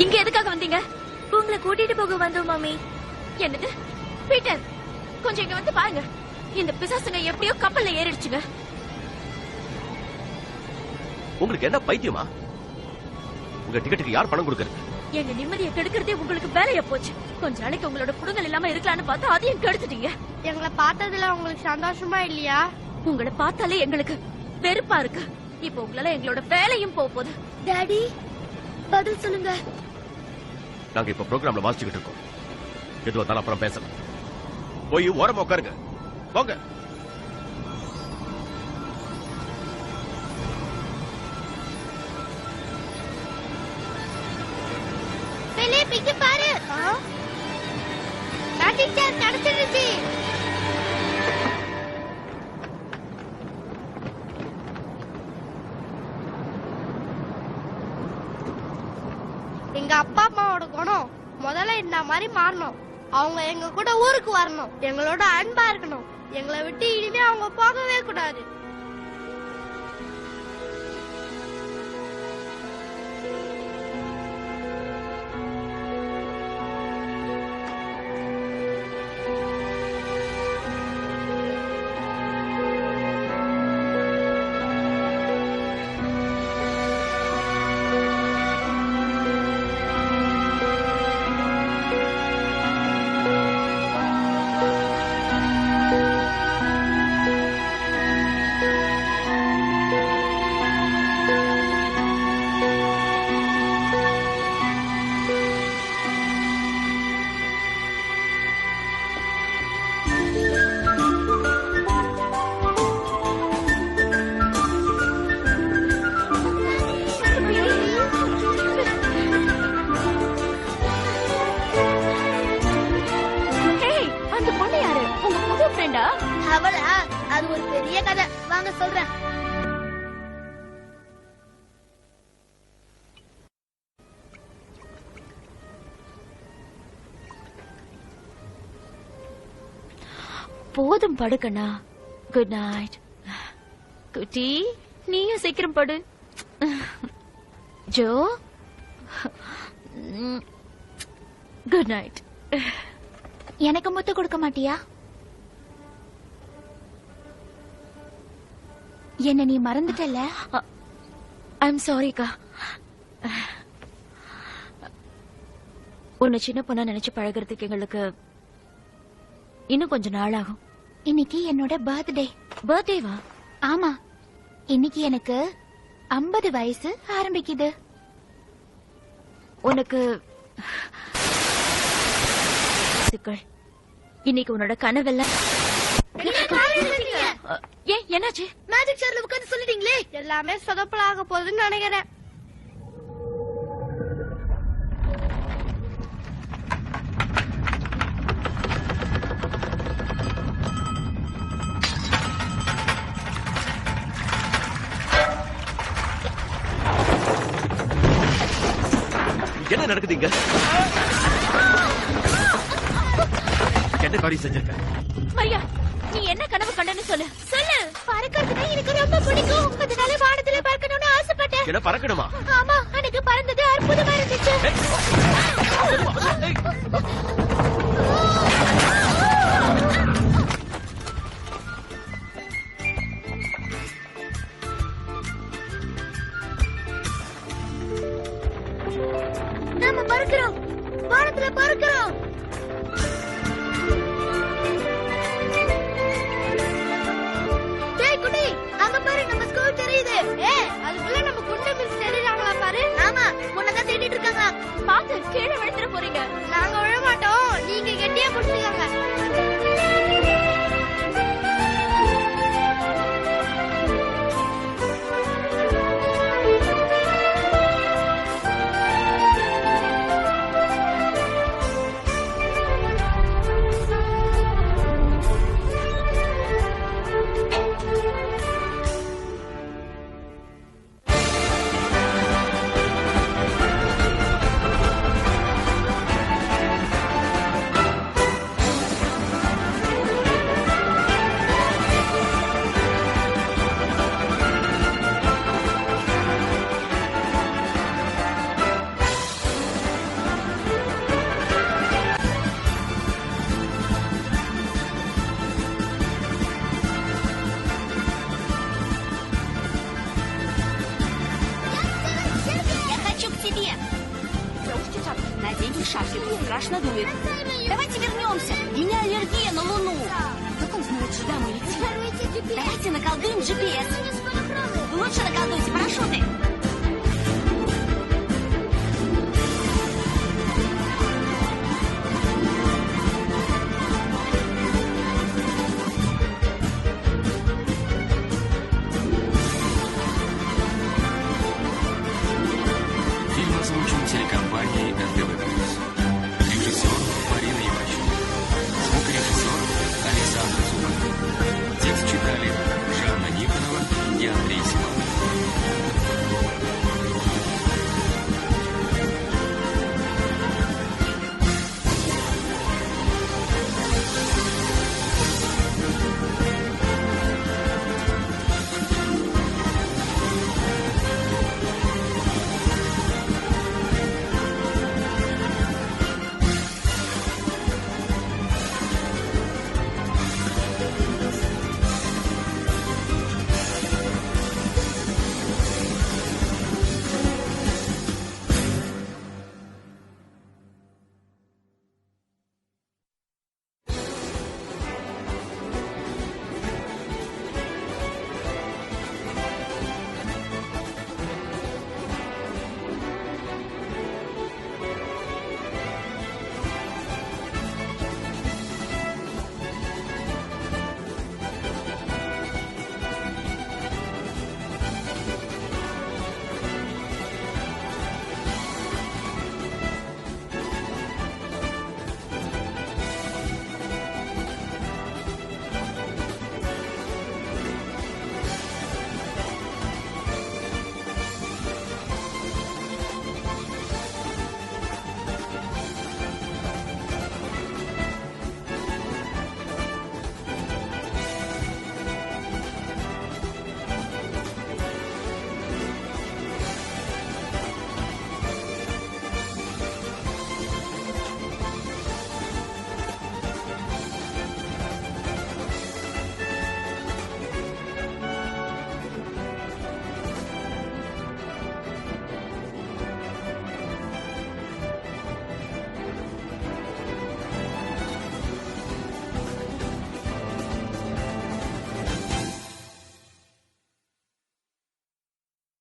இங்க எதுக்காக வந்தீங்க? உங்களை கூட்டிட்டு போக வந்தோம் மாமி. என்னது? பீட்டர், கொஞ்சம் இங்க வந்து பாருங்க. இந்த பிசாசுங்க எப்படியோ கப்பல்ல ஏறிடுச்சுங்க. உங்களுக்கு என்ன பைத்தியமா? உங்க டிக்கெட்டுக்கு யார் பணம் கொடுக்கறது? எங்க நிம்மதியை கெடுக்கிறதே உங்களுக்கு வேலையா போச்சு. கொஞ்ச நாளைக்கு உங்களோட புடுங்கல் இல்லாம இருக்கலாம்னு பார்த்தா அதையும் கெடுத்துட்டீங்க. எங்களை பார்த்ததுல உங்களுக்கு சந்தோஷமா இல்லையா? உங்களை பார்த்தாலே எங்களுக்கு வெறுப்பா இருக்கு. இப்ப உங்களால எங்களோட வேலையும் போகுது. டாடி, பதில் சொல்லுங்க. நாங்க இப்ப ப்ரோக்ராம்ல வாசிச்சுக்கிட்டு இருக்கோம். எது வந்தாலும் அப்புறம் பேசலாம். போய் ஓரமா உட்காருங்க. போங்க. பிலிப், இங்க பாரு. மேஜிக் சேர் கிடைச்சிருச்சு. எங்க அப்பா அம்மாவோட குணம் முதல்ல இந்த மாதிரி மாறணும். அவங்க எங்க கூட ஊருக்கு வரணும், எங்களோட அன்பா இருக்கணும். எங்களை விட்டு இனிமே அவங்க போகவே கூடாது. ஏண்டா? அவளா? அது ஒரு பெரிய கதை, வாங்க சொல்றேன். போதும் படுக்கண்ணா. Good night. குட்டி, நீயும் சீக்கிரம் படு. Joe, good night. எனக்கு முத்து கொடுக்க மாட்டியா? என்ன நீ மறந்துட்டல? ஐம் சாரிக்கா. உன்னை சின்ன பொண்ணா நினைச்சு பழகிறதுக்கு எங்களுக்கு இன்னும் கொஞ்ச நாள் ஆகும். இன்னைக்கு என்னோட பர்த்டே. பர்த்டேவா? ஆமா, இன்னைக்கு எனக்கு 50 வயசு ஆரம்பிக்குது. உனக்கு இன்னைக்கு உன்னோட கனவெல்லாம் ஏன் என்னாச்சு? மேஜிக் சேர்ல உட்கார்ந்து சொல்லிட்டீங்களே, எல்லாமே சொதப்பலாக போகுதுன்னு நினைக்கிறேன். என்ன நடக்குதுங்க? என்ன காரியம் செஞ்சிருக்க? மரியா, நீ என்ன கனவு கண்டன்னு சொல்லு. சொல்லு. பறக்கிறதுனா எனக்கு ரொம்ப பிடிக்கும். அதனால வானத்துல பறக்கணும்னு ஆசைப்பட்டேன். என்ன பறக்கணுமா? ஆமா, எனக்கு பறந்தது அற்புதமா இருந்துச்சு. நாம பறக்கிறோம், வானத்துல பறக்கிறோம். டேய் குட்டி, அங்க பாரு, நம்ம ஸ்கூல் தெரியுது. அதுக்குள்ள நம்ம குண்டு மிஸ் தெரியுறாங்களா பாரு. ஆமா, உன்னதான் தேடிட்டு இருக்காங்க. பாத்து கீழே விழுந்துட போறீங்க. நாங்க விழ மாட்டோம், நீங்க கெட்டியா பிடிச்சிக்கோங்க. Страшно дует. Давайте вернемся. У меня аллергия на Луну. Как он знает, сюда мы летим? Давайте наколдуем GPS. Лучше наколдуйте парашюты.